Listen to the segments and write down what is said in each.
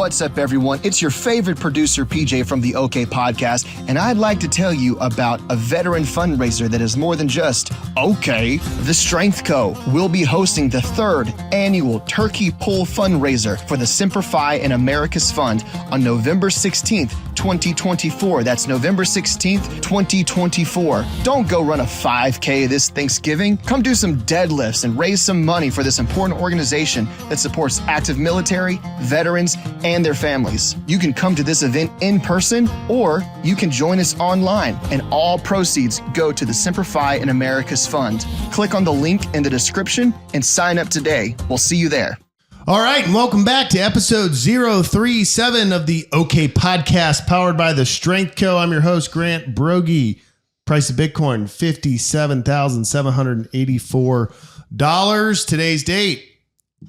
What's up, everyone? It's your favorite producer, PJ, from the OK Podcast, and I'd like to tell you about a veteran fundraiser that is more than just OK. The Strength Co. will be hosting the 3rd annual Turkey Pull fundraiser for the Simplify in America's Fund on November 16th, 2024. That's November 16th, 2024. Don't go run a 5K this Thanksgiving. Come do some deadlifts and raise some money for this important organization that supports active military, veterans, and their families. You can come to this event in person, or you can join us online, and all proceeds go to the Simplify in America's Fund. Click on the link in the description and sign up today. We'll see you there. All right, and welcome back to episode 037 of the OK Podcast, powered by the Strength Co. I'm your host, Grant Broggi. Price of Bitcoin, $57,784. Today's date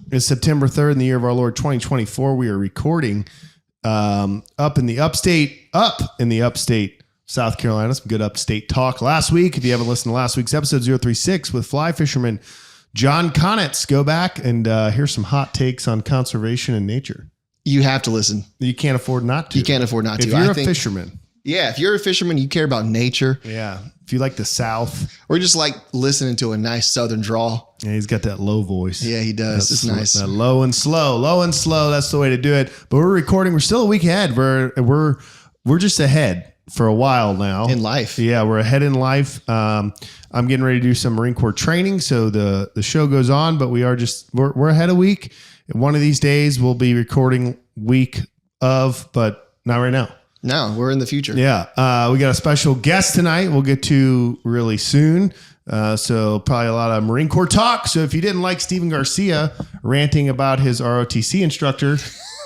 is September 3rd in the year of our Lord 2024. We are recording up in the upstate South Carolina. Some good upstate talk last week. If you haven't listened to last week's episode 036 with fly fisherman John Connitz, go back and hear some hot takes on conservation and nature. You have to listen. You can't afford not to. You can't afford not to. If you're a fisherman. Yeah, if you're a fisherman, you care about nature. Yeah. If you like the South. Or just like listening to a nice Southern drawl. Yeah, he's got that low voice. Yeah, he does. It's nice. That low and slow. Low and slow. That's the way to do it. But we're recording. We're still a week ahead. We're just ahead for a while now. In life. Yeah, we're ahead in life. I'm getting ready to do some Marine Corps training, so the show goes on, but we're ahead a week. And one of these days we'll be recording week of, but not right now. No, we're in the future. Yeah. We got a special guest tonight we'll get to really soon. So probably a lot of Marine Corps talk. So if you didn't like Steven Garcia ranting about his ROTC instructor,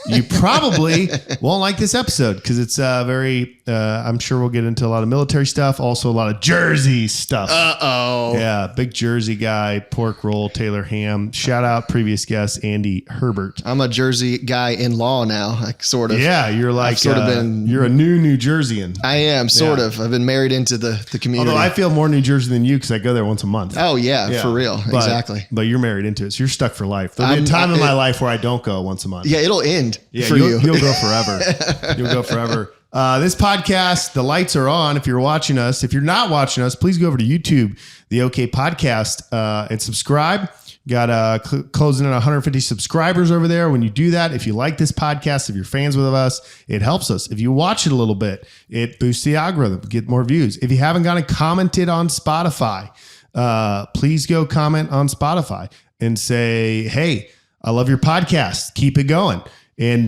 you probably won't like this episode because it's I'm sure we'll get into a lot of military stuff. Also a lot of Jersey stuff. Uh-oh. Yeah. Big Jersey guy, pork roll, Taylor ham. Shout out previous guest, Andy Herbert. I'm a Jersey guy in law now, like sort of. Yeah. You're like, you're a New Jerseyan. I am sort of. I've been married into the community. Although I feel more New Jersey than you because I go there once a month. Oh yeah. For real. Exactly. But you're married into it. So you're stuck for life. There'll be a time in my life where I don't go once a month. Yeah. It'll end. Yeah, for you. You'll go forever. You'll go forever. This podcast, the lights are on. If you're watching us, if you're not watching us, please go over to YouTube, the OK Podcast, and subscribe. Got closing in 150 subscribers over there. When you do that, if you like this podcast, if you're fans with us, it helps us. If you watch it a little bit, it boosts the algorithm, get more views. If you haven't gone and commented on Spotify, please go comment on Spotify and say, hey, I love your podcast. Keep it going. And,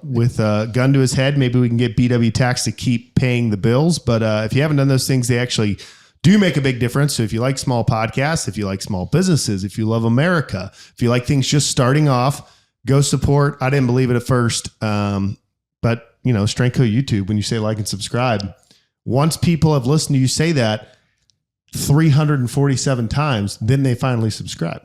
with a gun to his head, maybe we can get BW Tax to keep paying the bills. But if you haven't done those things, they actually do make a big difference. So if you like small podcasts, if you like small businesses, if you love America, if you like things just starting off, go support. I didn't believe it at first. But, Strength Co YouTube, when you say like and subscribe, once people have listened to you say that 347 times, then they finally subscribe.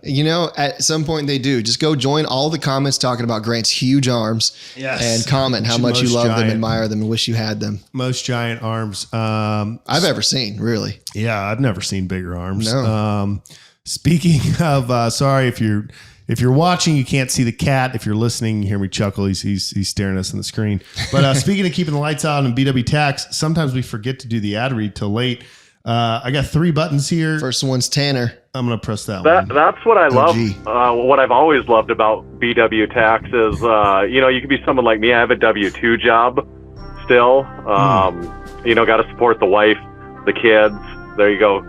At some point they do. Just go join all the comments talking about Grant's huge arms. Yes. And comment how much you love them, admire them, and wish you had them. Most giant arms I've ever seen, really. Yeah, I've never seen bigger arms. No. Speaking of, sorry if you're watching, you can't see the cat. If you're listening, you hear me chuckle. He's staring at us on the screen. But speaking of keeping the lights on and BW Tax, sometimes we forget to do the ad read till late. I got 3 buttons here. First one's Tanner. I'm going to press that one. That's what I love. What I've always loved about BW Tax is, you could be someone like me. I have a W-2 job still. Got to support the wife, the kids. There you go.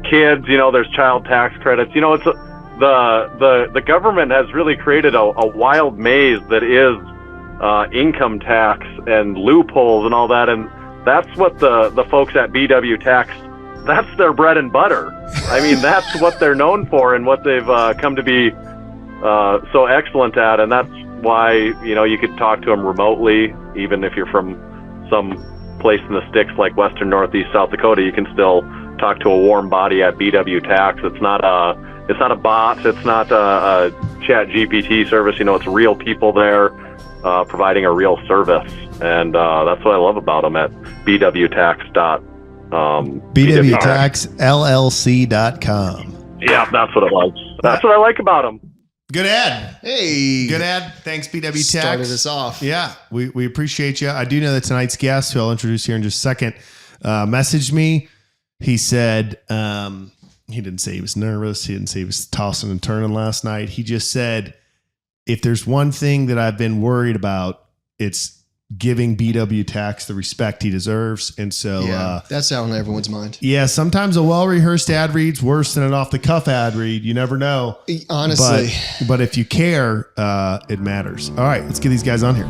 Kids, there's child tax credits. It's the government has really created a wild maze that is income tax and loopholes and all that. And that's what the folks at BW Tax, that's their bread and butter. I mean, that's what they're known for and what they've come to be so excellent at. And that's why, you could talk to them remotely, even if you're from some place in the sticks like Western Northeast South Dakota, you can still talk to a warm body at BW Tax. It's not a bot. It's not a chat GPT service. It's real people there providing a real service. And that's what I love about them at BWTaxLLC.com. Yeah, that's what it was. That's what I like about them. Good ad. Hey. Good ad. Thanks, BW Tax. Started us off. Yeah, we appreciate you. I do know that tonight's guest, who I'll introduce here in just a second, messaged me. He said he didn't say he was nervous. He didn't say he was tossing and turning last night. He just said, if there's one thing that I've been worried about, it's giving BW Tax the respect he deserves. And so that's out on everyone's mind. Yeah, sometimes a well-rehearsed ad read's worse than an off-the-cuff ad read. You never know. Honestly. But if you care, it matters. All right, let's get these guys on here.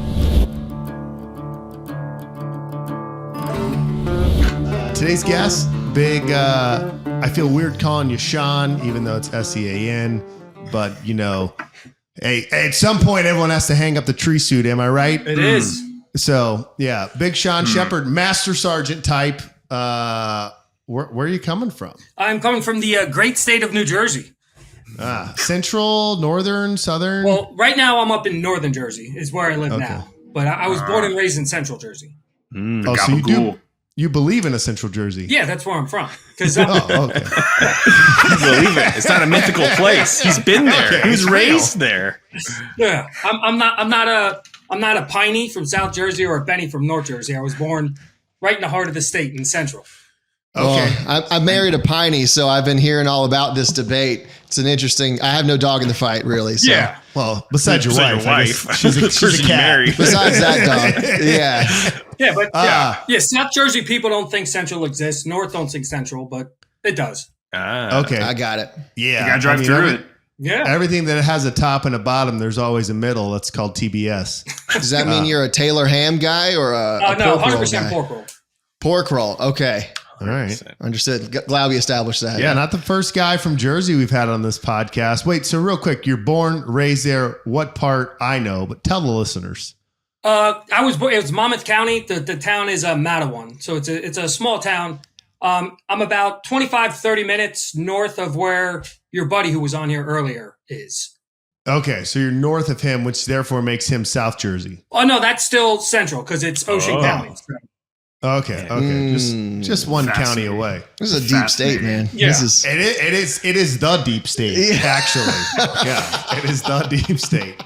Today's guest, big, I feel weird calling you Sean, even though it's Sean. But, hey, at some point, everyone has to hang up the tree suit. Am I right? It is. So, yeah, big Sean Shepard, Master Sergeant type. Where are you coming from? I'm coming from the great state of New Jersey. Central, northern, southern? Well, right now I'm up in northern Jersey is where I live now. But I was born and raised in central Jersey. So you believe in a central Jersey? Yeah, that's where I'm from. Okay. Believe it. It's not a mythical place. He's been there. Okay, he was raised there. Yeah, I'm not a Piney from South Jersey or a Benny from North Jersey. I was born right in the heart of the state in central. Okay. Well, I married a Piney, so I've been hearing all about this debate. It's an interesting. I have no dog in the fight, really. So. Yeah. Well, besides your wife, I guess she's a cat. Married. Besides that dog, yeah. Yeah, but South Jersey people don't think Central exists. North don't think Central, but it does. Okay. I got it. Yeah. You gotta drive through it. Yeah. Everything that has a top and a bottom, there's always a middle. That's called TBS. Does that mean you're a Taylor ham guy or a no, pork roll 100% guy? pork roll. Pork roll. Okay. All right. Understood. Glad we established that. Yeah, not the first guy from Jersey we've had on this podcast. Wait, so real quick, you're born, raised there. What part? I know, but tell the listeners. It was Monmouth County. The town is Matawan. So it's a small town. I'm about 25, 30 minutes north of where your buddy who was on here earlier is. Okay, so you're north of him, which therefore makes him South Jersey. Oh, no, that's still central because it's Ocean County. So. Okay. Just one county away. This is a deep state, man. Yeah. It is the deep state, actually. Yeah, it is the deep state.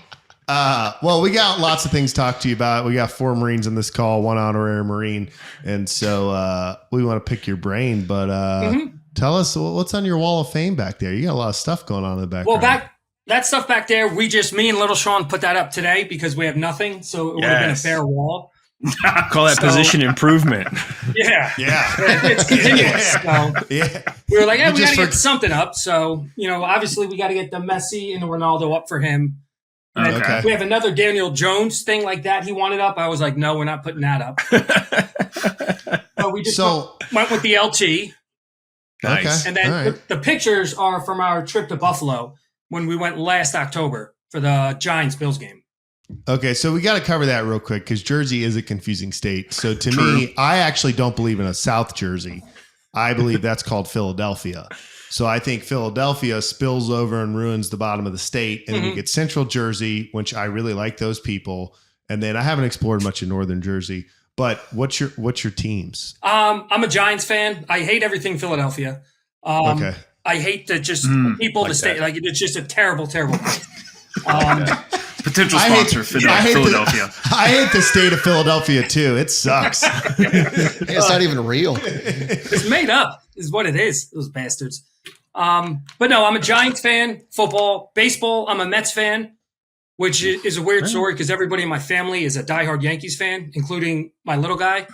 Well, we got lots of things to talk to you about. We got 4 Marines on this call, 1 honorary Marine. And so we want to pick your brain, but tell us what's on your wall of fame back there. You got a lot of stuff going on in the background. Well, that stuff back there, me and Little Sean put that up today because we have nothing. So it would have been a fair wall. Call that position improvement. Yeah. It's continuous. So we were like, we got to get something up. So, obviously we got to get the Messi and the Ronaldo up for him. Okay. We have another Daniel Jones thing like that he wanted up. I was like, no, we're not putting that up. So we just went with the LT. Nice. And then the pictures are from our trip to Buffalo when we went last October for the Giants-Bills game. Okay, so we got to cover that real quick because Jersey is a confusing state. So to me, I actually don't believe in a South Jersey. I believe that's called Philadelphia. So I think Philadelphia spills over and ruins the bottom of the state. And then we get Central Jersey, which I really like those people. And then I haven't explored much of Northern Jersey. But what's your teams? I'm a Giants fan. I hate everything Philadelphia. Okay. I hate the people, the state. Like it's just a terrible, terrible place. Potential sponsor Philadelphia. I hate the state of Philadelphia too. It sucks. It's not even real. It's made up, is what it is. Those bastards. But no, I'm a Giants fan. Football, baseball. I'm a Mets fan, which is a weird story because everybody in my family is a diehard Yankees fan, including my little guy.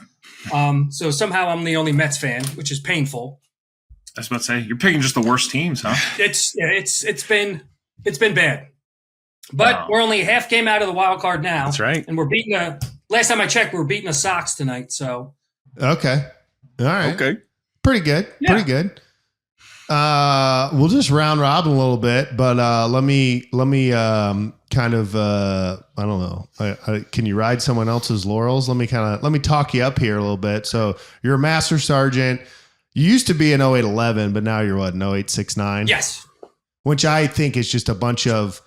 So somehow I'm the only Mets fan, which is painful. I was about to say you're picking just the worst teams, huh? It's been bad. But we're only a half game out of the wild card now. That's right. And we're beating last time I checked, we were beating the Sox tonight. So okay. All right. Okay. Pretty good. Yeah. Pretty good. We'll just round robin a little bit, but let me kind of I don't know. Can you ride someone else's laurels? Let me talk you up here a little bit. So you're a master sergeant. You used to be an 0811, but now you're what, an 0869? yes. Which I think is just a bunch of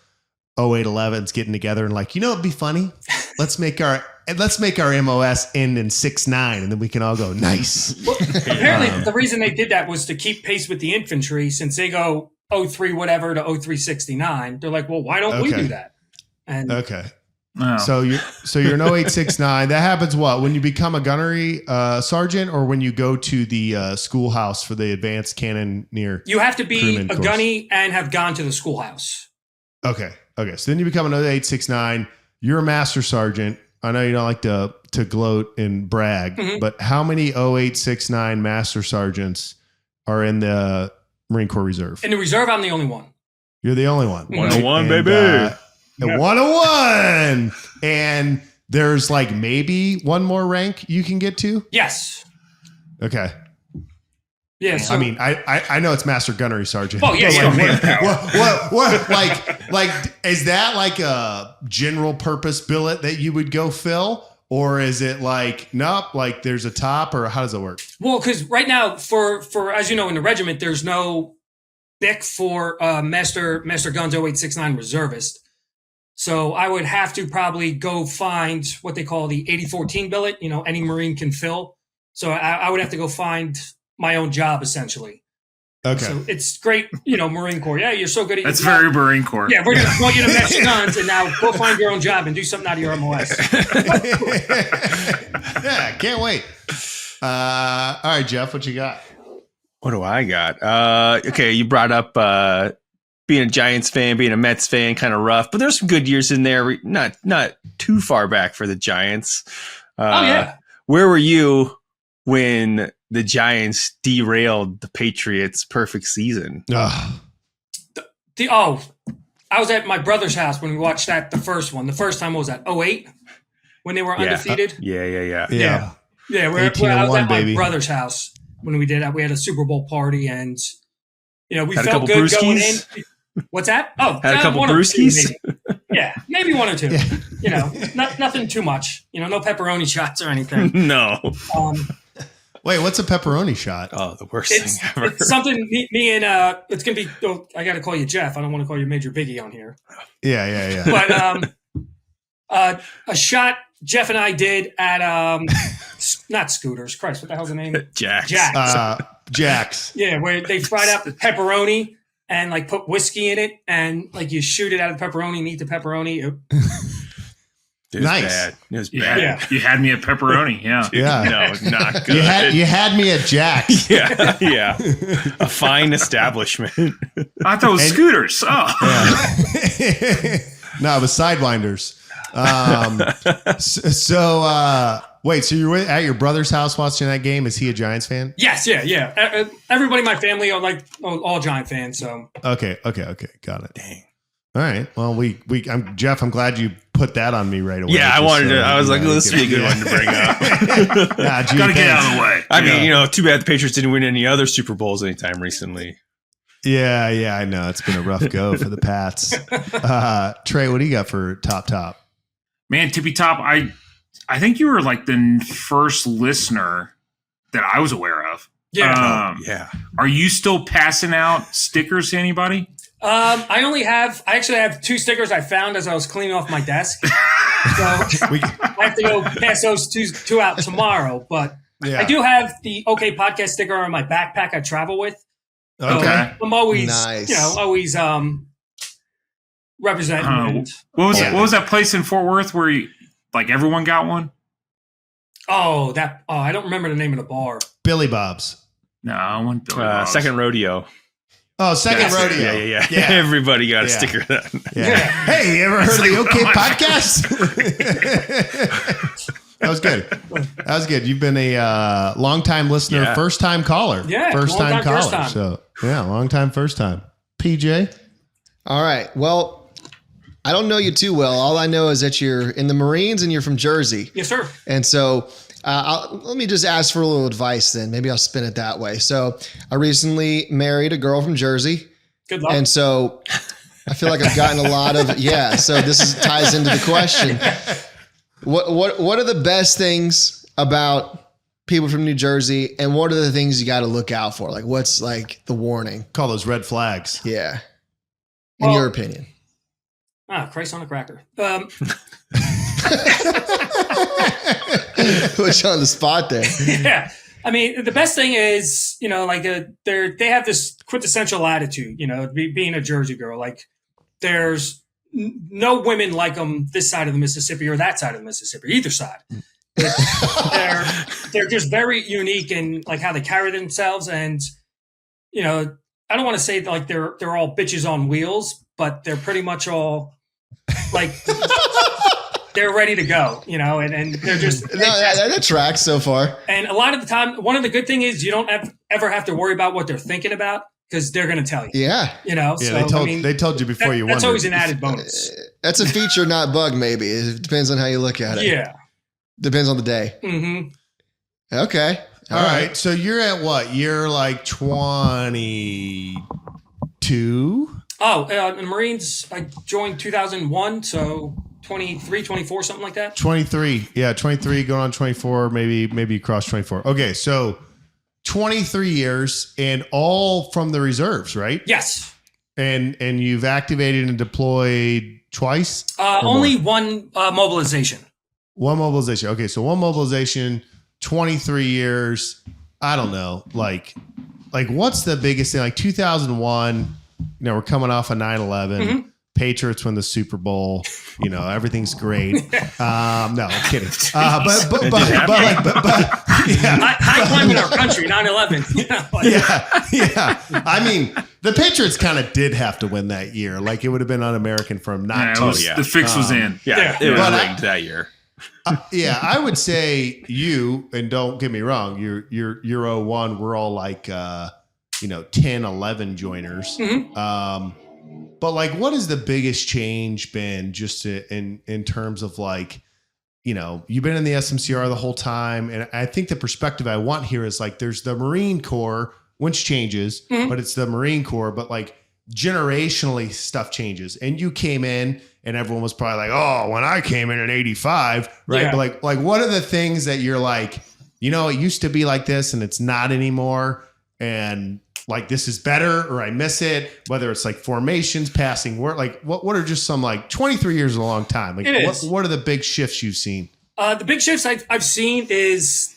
0811s getting together and like, it'd be funny. Let's make our MOS end in 69 and then we can all go nice. Well, apparently the reason they did that was to keep pace with the infantry since they go 03 whatever to 0369. They're like, well, why don't we do that? And okay. Oh. So you're an 0869. That happens what? When you become a gunnery sergeant, or when you go to the schoolhouse for the advanced cannoneer? You have to be crewman a course. gunny and have gone to the schoolhouse. Okay. So then you become an 0869. You're a master sergeant. I know you don't like to gloat and brag, but how many 0869 master sergeants are in the Marine Corps Reserve? In the reserve, I'm the only one. You're the only one. 101, And, baby. And 101. And there's like maybe one more rank you can get to? Yes. Okay. Yeah. So, I mean, I know it's Master Gunnery Sergeant. Oh, yeah. What like is that like a general purpose billet that you would go fill? Or is it like, nope, like there's a top, or how does it work? well, because right now, for as you know, in the regiment, there's no BIC for Master Guns 0869 reservist. So I would have to probably go find what they call the 8014 billet. You know, any Marine can fill. So I would have to go find my own job, essentially. Okay. So it's great, you know, Marine Corps. Yeah, you're so good at That's your job. very Marine Corps. Yeah, we're going to throw you to Master Guns, and now go find your own job and do something out of your MOS. Yeah, can't wait. All right, Jeff, what you got? What do I got? Okay, you brought up being a Giants fan, being a Mets fan, kind of rough, but there's some good years in there. Not too far back for the Giants. Oh yeah. Where were you when the Giants derailed the Patriots' perfect season? Ugh. I was at my brother's house when we watched that. The first one. The first time, what was that? 08 when they were undefeated. Yeah. Yeah. Yeah, I was 1801, at my baby. brother's house when we did that. We had a Super Bowl party, and you know we Had a felt couple good going in. brewskis? What's that? Oh, Had a couple one or two, brewskis? maybe. Yeah, maybe one or two. Yeah. You know, nothing too much. You know, no pepperoni shots or anything. No. Wait, what's a pepperoni shot? Oh, the worst It's, thing ever. it's something me and it's gonna be. Oh, I got to call you Jeff. I don't want to call you Major Biggie on here. Yeah. But a shot Jeff and I did at not Scooters. Christ, what the hell's the name? Jax. Jax. Yeah, where they fried out the pepperoni and like put whiskey in it, and like you shoot it out of the pepperoni and eat the pepperoni. It was Nice. bad. It was You bad. had, you had me at pepperoni. Yeah. Yeah. No, not good. You had me at Jax. Yeah. A fine establishment. I thought it was Scooters. Oh. Yeah. No, it was Sidewinders. Wait, so you were at your brother's house watching that game? Is he a Giants fan? Yes, yeah. Everybody in my family are like all Giant fans. So Okay. Got it. Dang. All right. Well, I'm Jeff. I'm glad you put that on me right away. Yeah, I Just wanted so, to. I was like, you know, this would be a good one to bring up. Got to get out of the way. I mean, too bad the Patriots didn't win any other Super Bowls anytime recently. Yeah, I know. It's been a rough go for the Pats. Trey, what do you got for top? Man, Tippy Top, I think you were like the first listener that I was aware of. yeah. Yeah. Are you still passing out stickers to anybody? I actually have 2 stickers I found as I was cleaning off my desk. So I have to go pass those two out tomorrow. But Yeah. I do have the OK Podcast sticker on my backpack I travel with. So Okay. I'm always, Nice. representing. What was that place in Fort Worth where like everyone got one? I don't remember the name of the bar. Billy Bob's. No, I want Billy Bob's. Second rodeo. Oh, second rodeo. Yeah. Everybody got a Yeah. sticker then. Yeah. Hey, you ever heard of the OK Podcast? That was good. You've been a long-time listener, Yeah. first-time caller. Yeah, First-time long-time, caller. first time. So, yeah, long-time, first time. PJ? All right. Well, I don't know you too well. All I know is that you're in the Marines and you're from Jersey. Yes, sir. And so let me just ask for a little advice then. Maybe I'll spin it that way. So I recently married a girl from Jersey. Good luck. And so I feel like I've gotten a lot of, so this ties into the question. What are the best things about people from New Jersey, and what are the things you got to look out for? Like, what's like the warning? Call those red flags. Yeah. In Well- your opinion. Christ on a cracker. Put you on the spot there. Yeah. I mean, the best thing is, like they have this quintessential attitude, being a Jersey girl. Like there's no women like them this side of the Mississippi or that side of the Mississippi, either side. They're just very unique in like how they carry themselves. And, I don't want to say like they're all bitches on wheels, but they're pretty much all like they're ready to go, and they're just that tracks so far. And a lot of the time, one of the good thing is you don't ever have to worry about what they're thinking about because they're going to tell you. Yeah, So, they told you before you won. That's always an added bonus. That's a feature, not bug. Maybe it depends on how you look at it. Yeah, depends on the day. Mm-hmm. Okay. All right. So you're at what? You're like 22? Oh, in Marines, I joined 2001, so 23, 24, something like that. 23. Yeah, 23 going on 24, maybe you cross 24. Okay, so 23 years and all from the reserves, right? Yes. And you've activated and deployed twice? Only one mobilization. One mobilization. Okay, so one mobilization, 23 years. I don't know. Like what's the biggest thing? Like 2001, we're coming off of 9/11. Mm-hmm. Patriots win the Super Bowl. Everything's great. No, I'm kidding. But yeah. High climb in our country, 9/11. Yeah. I mean, the Patriots kind of did have to win that year. Like it would have been un-American for them not to. The fix was in. Yeah, it was rigged that year. Yeah, I would say you, and don't get me wrong, you're 01. We're all like 10, 11 joiners. Mm-hmm. But like, what has the biggest change been just in terms of like, you've been in the SMCR the whole time. And I think the perspective I want here is like, there's the Marine Corps, which changes, Mm-hmm. but it's the Marine Corps, but like generationally stuff changes. And you came in and everyone was probably like, oh, when I came in 85, right? Yeah. But like, what are the things that you're like, it used to be like this and it's not anymore. And like, this is better, or I miss it, whether it's like formations, passing work, like what are just some like 23 years is a long time. Like what are the big shifts you've seen? The big shifts I've seen is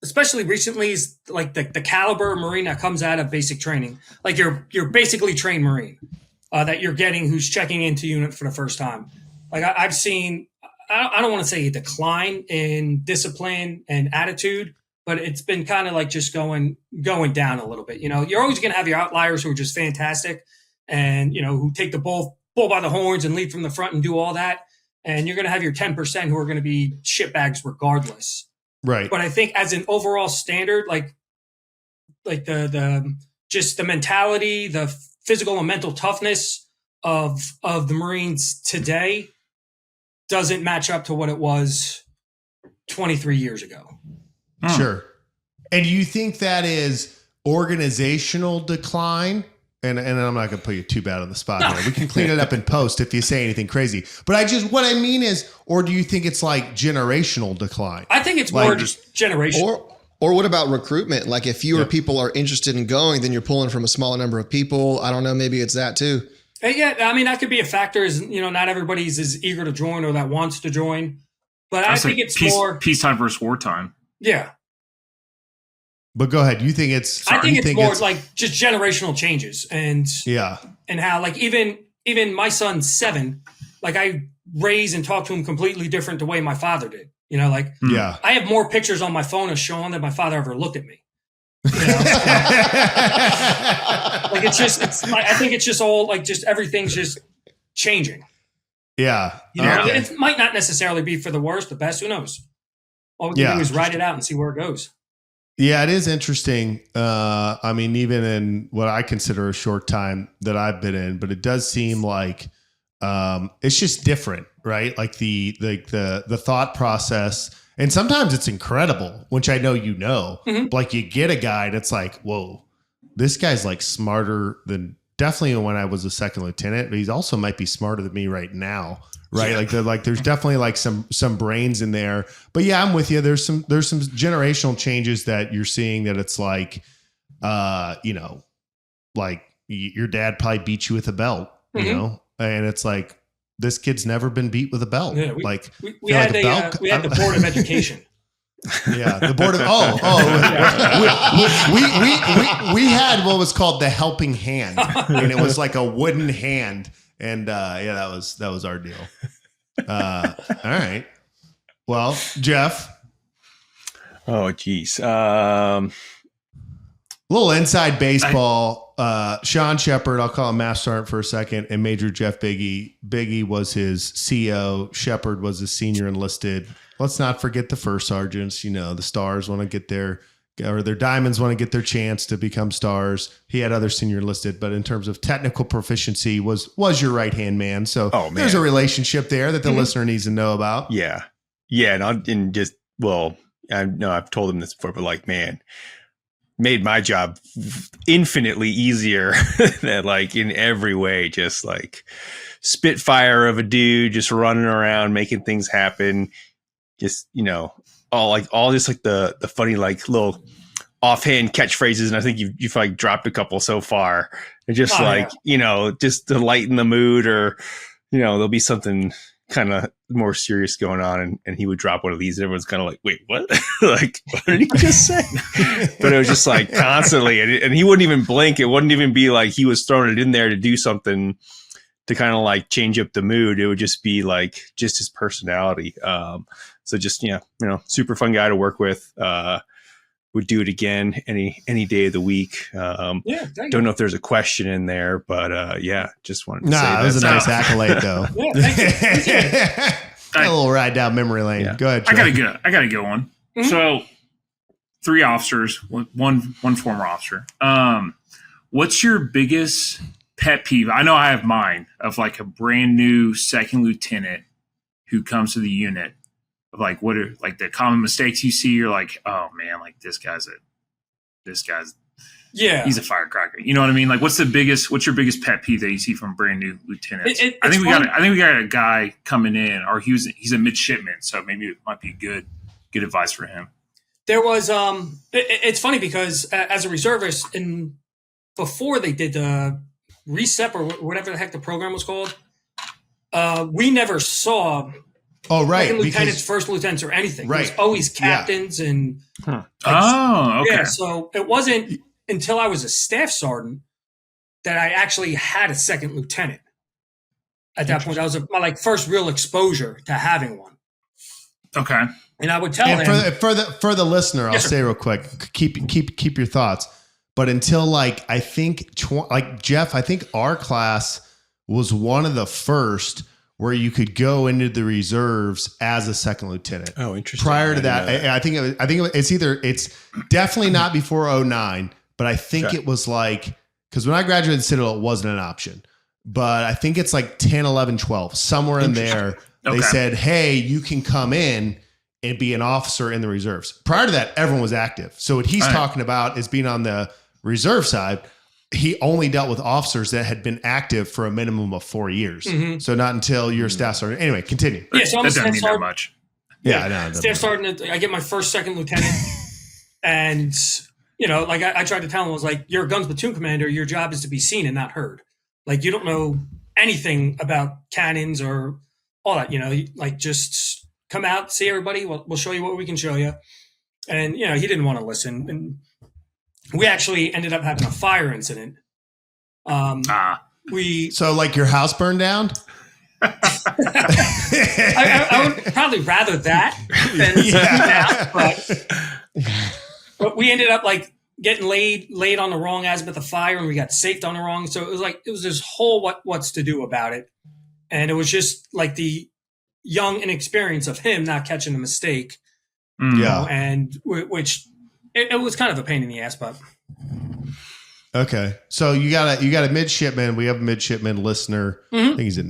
especially recently is like the caliber of Marine that comes out of basic training. Like you're basically trained Marine that you're getting who's checking into unit for the first time. Like I've seen, I don't want to say a decline in discipline and attitude, but it's been kind of like just going down a little bit. You're always going to have your outliers who are just fantastic and, who take the bull by the horns and lead from the front and do all that. And you're going to have your 10% who are going to be shitbags regardless. Right. But I think as an overall standard, like the just the mentality, the physical and mental toughness of the Marines today doesn't match up to what it was 23 years ago. Sure. And do you think that is organizational decline? And I'm not going to put you too bad on the spot here. We can clean it up in post if you say anything crazy. But what I mean is, or do you think it's like generational decline? I think it's more just generational. Or what about recruitment? Like if fewer people are interested in going, then you're pulling from a smaller number of people. I don't know. Maybe it's that too. Yeah. I mean, that could be a factor is, not everybody's as eager to join or that wants to join. But I think it's more peacetime versus wartime. Yeah. But go ahead. You think it's? I think it's more like just generational changes and how like even my son's 7, like I raise and talk to him completely different the way my father did. I have more pictures on my phone of Sean than my father ever looked at me. Like I think it's just all like just everything's just changing. Yeah. It might not necessarily be for the worst, the best. Who knows? All we can do is ride it out and see where it goes. Yeah, it is interesting. I mean, even in what I consider a short time that I've been in, but it does seem like it's just different, right? Like the thought process, and sometimes it's incredible, which I know Mm-hmm. Like you get a guy that's like, whoa, this guy's like smarter than definitely when I was a second lieutenant, but he's also might be smarter than me right now. Right. Yeah. Like there's definitely like some brains in there, but yeah, I'm with you. There's some generational changes that you're seeing that it's like, like your dad probably beat you with a belt, and it's like, this kid's never been beat with a belt. Yeah, we had had the Board of Education. Yeah, the board of we had what was called the helping hand, and it was like a wooden hand, and that was our deal. All right, well, Jeff. Oh, geez. A little inside baseball. Sean Shepard, I'll call him Master Sergeant for a second, and Major Jeff Biggie. Biggie was his CO. Shepard was his senior enlisted. Let's not forget the first sergeants. You know, the stars want to get their diamonds want to get their chance to become stars. He had other senior enlisted, but in terms of technical proficiency, was your right hand man. So there's a relationship there that the listener needs to know about. Yeah, I know I've told him this before, but like, man, made my job infinitely easier that like in every way, just like spitfire of a dude, just running around, making things happen. Just, all just like the funny, like little offhand catchphrases. And I think you've like dropped a couple so far, and just just to lighten the mood, or, there'll be something kind of more serious going on, and he would drop one of these, and everyone's kind of like, wait, what? Like, what did he just say? But it was just like constantly, and he wouldn't even blink. It wouldn't even be like he was throwing it in there to do something to kind of like change up the mood. It would just be like just his personality. So just, super fun guy to work with. Would do it again any day of the week. Don't know if there's a question in there, but just wanted to say that. It was a nice accolade though. A little ride down memory lane. Yeah. Go ahead, Joe. I gotta go on. Mm-hmm. So 3 officers, one former officer. What's your biggest pet peeve? I know I have mine, of like a brand new second lieutenant who comes to the unit. Like, what are like the common mistakes you see? You're like, oh man, like this guy's he's a firecracker. You know what I mean? Like, what's your biggest pet peeve that you see from brand new lieutenants? I think we got a guy coming in, or he's a midshipman, so maybe it might be good advice for him. There was it's funny because as a reservist, before they did the RECEP or whatever the heck the program was called, we never saw. Oh, right. Second lieutenants, first lieutenants, or anything. Right. It was always captains and. Huh. Okay. Yeah, so it wasn't until I was a staff sergeant that I actually had a second lieutenant. At that point, that was my first real exposure to having one. Okay. And I would tell him for the listener, I'll say real quick, keep your thoughts. But until I think Jeff, I think our class was one of the first where you could go into the reserves as a second lieutenant. Oh, interesting. Prior to that, I think it's definitely not before 2009, but I think it was because when I graduated Citadel, it wasn't an option. But I think it's 10, 11, 12, somewhere in there. They said, hey, you can come in and be an officer in the reserves. Prior to that, everyone was active. So what he's talking about is being on the reserve side. He only dealt with officers that had been active for a minimum of 4 years. Mm-hmm. So not until your staff sergeant. Anyway, continue. Yeah, so I'm that doesn't mean that much. Yeah, I know. Staff sergeant, I get my first second lieutenant. And, I tried to tell him, I was like, you're a guns platoon commander. Your job is to be seen and not heard. You don't know anything about cannons or all that, just come out, see everybody. We'll show you what we can show you. And, he didn't want to listen. And we actually ended up having a fire incident. So your house burned down? I would probably rather that than that, but we ended up getting laid on the wrong azimuth of fire, and we got safed on the wrong. So it was this whole what's to do about it, and it was just the young inexperience of him not catching the mistake. And which. It was kind of a pain in the ass, but okay. So you got a midshipman. We have a midshipman listener. Mm-hmm. I think he's at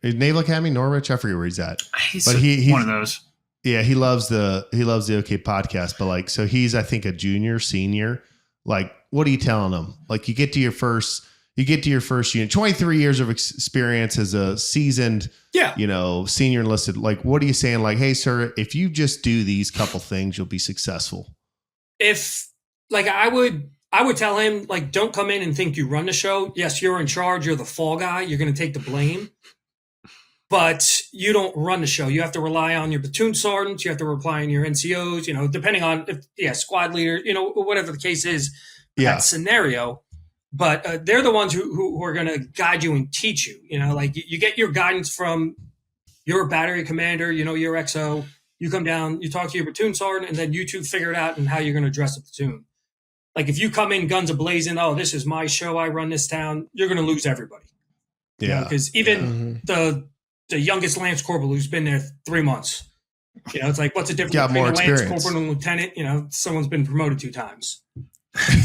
Naval Academy, Norwich. I forget where he's at. He's one of those. Yeah, he loves the OK podcast. But so he's, I think, a junior, senior. What are you telling him? You get to your first unit. 23 years of experience as a seasoned, senior enlisted. What are you saying? Hey, sir, if you just do these couple things, you'll be successful. If I would tell him, don't come in and think you run the show. Yes, you're in charge. You're the fall guy. You're going to take the blame. but you don't run the show. You have to rely on your platoon sergeants. You have to rely on your NCOs, depending on squad leader, whatever the case is, that scenario. But they're the ones who are going to guide you and teach you, like you get your guidance from your battery commander, your XO. You come down, you talk to your platoon sergeant, and then you two figure it out and how you're going to address the platoon. Like if you come in guns a-blazing, oh, this is my show, I run this town, you're going to lose everybody. Yeah. Because even the youngest Lance Corporal who's been there 3 months, it's like, what's the difference between a Lance Corporal and a lieutenant? Someone's been promoted 2 times. Hey,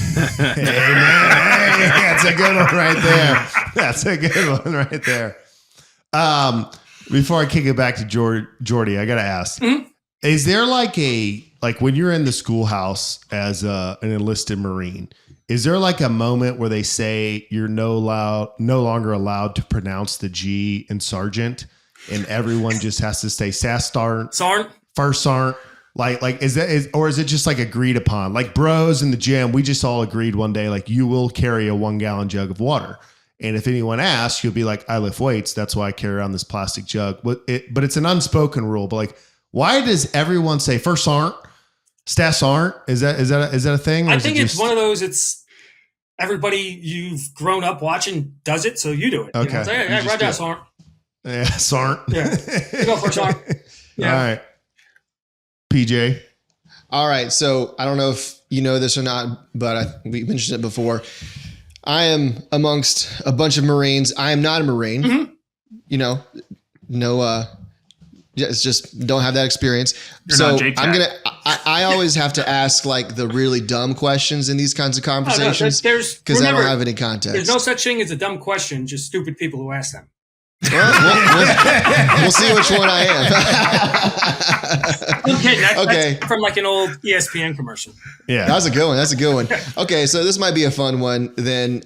man. That's a good one right there. That's a good one right there. Before I kick it back to Jordy, I got to ask, is there like when you're in the schoolhouse as an enlisted Marine, is there like a moment where they say you're no longer allowed to pronounce the G in sergeant and everyone just has to say Sergeant, First Sergeant? Like is it just like agreed upon? Like bros in the gym, we just all agreed one day, like you will carry a 1-gallon jug of water. And if anyone asks, you'll be like, I lift weights. That's why I carry around this plastic jug. But it's an unspoken rule. But like, why does everyone say First Sergeant, Staff Sergeant? Is that a thing? I think it's one of those. It's everybody you've grown up watching does it, so you do it. Okay, Hey, right down, Sergeant. Yeah, Sergeant. Yeah, you go First Sergeant. Yeah. All right, PJ. All right. So I don't know if you know this or not, but we mentioned it before. I am amongst a bunch of Marines. I am not a Marine. Just don't have that experience. So I always have to ask like the really dumb questions in these kinds of conversations because I don't have any context. There's no such thing as a dumb question, just stupid people who ask them. We'll see which one I am. Okay, that's from like an old ESPN commercial. Yeah, that's a good one. Okay, so this might be a fun one. Then,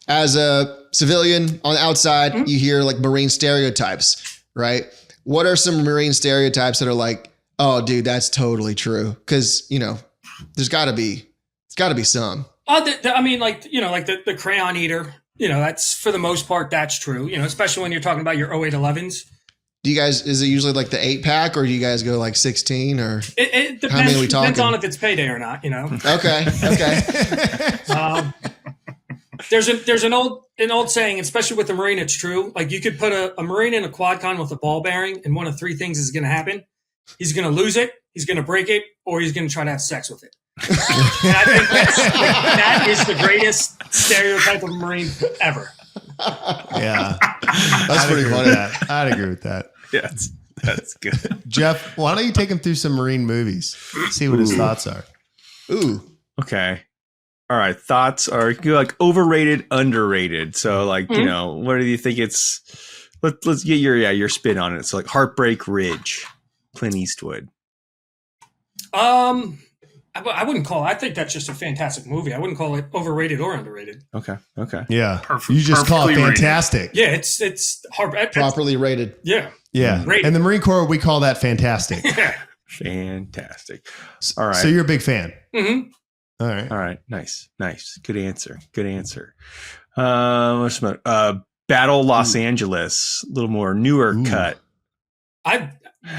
as a civilian on the outside, you hear like Marine stereotypes, right? What are some Marine stereotypes that are like, oh, dude, that's totally true? Because there's got to be some. The crayon eater. That's for the most part, that's true. Especially when you're talking about your 0811s. Do you guys, is it usually like the 8-pack or do you guys go like 16 or it depends, how many are we talking? Depends on if it's payday or not, Okay. There's an old saying, especially with the Marine, it's true. Like you could put a Marine in a quad con with a ball bearing and one of 3 things is going to happen. He's going to lose it, he's going to break it, or he's going to try to have sex with it. And I think that is the greatest stereotype of a Marine ever. Yeah. That's pretty funny. I'd agree with that. Yeah, that's good. Jeff, why don't you take him through some Marine movies? See what his thoughts are. Ooh. Okay. All right. Thoughts are like overrated, underrated. So like, what do you think it's, let's get your spin on it. So like Heartbreak Ridge, Clint Eastwood. I wouldn't call it. I think that's just a fantastic movie. I wouldn't call it overrated or underrated. Okay. Yeah. You just call it fantastic. Rated. Yeah, it's properly rated. Yeah. Yeah. Rated. And the Marine Corps, we call that fantastic. Yeah. Fantastic. All right. So you're a big fan. Mm-hmm. All right. Nice. Good answer. What's Battle Los Angeles, a little more newer cut. I've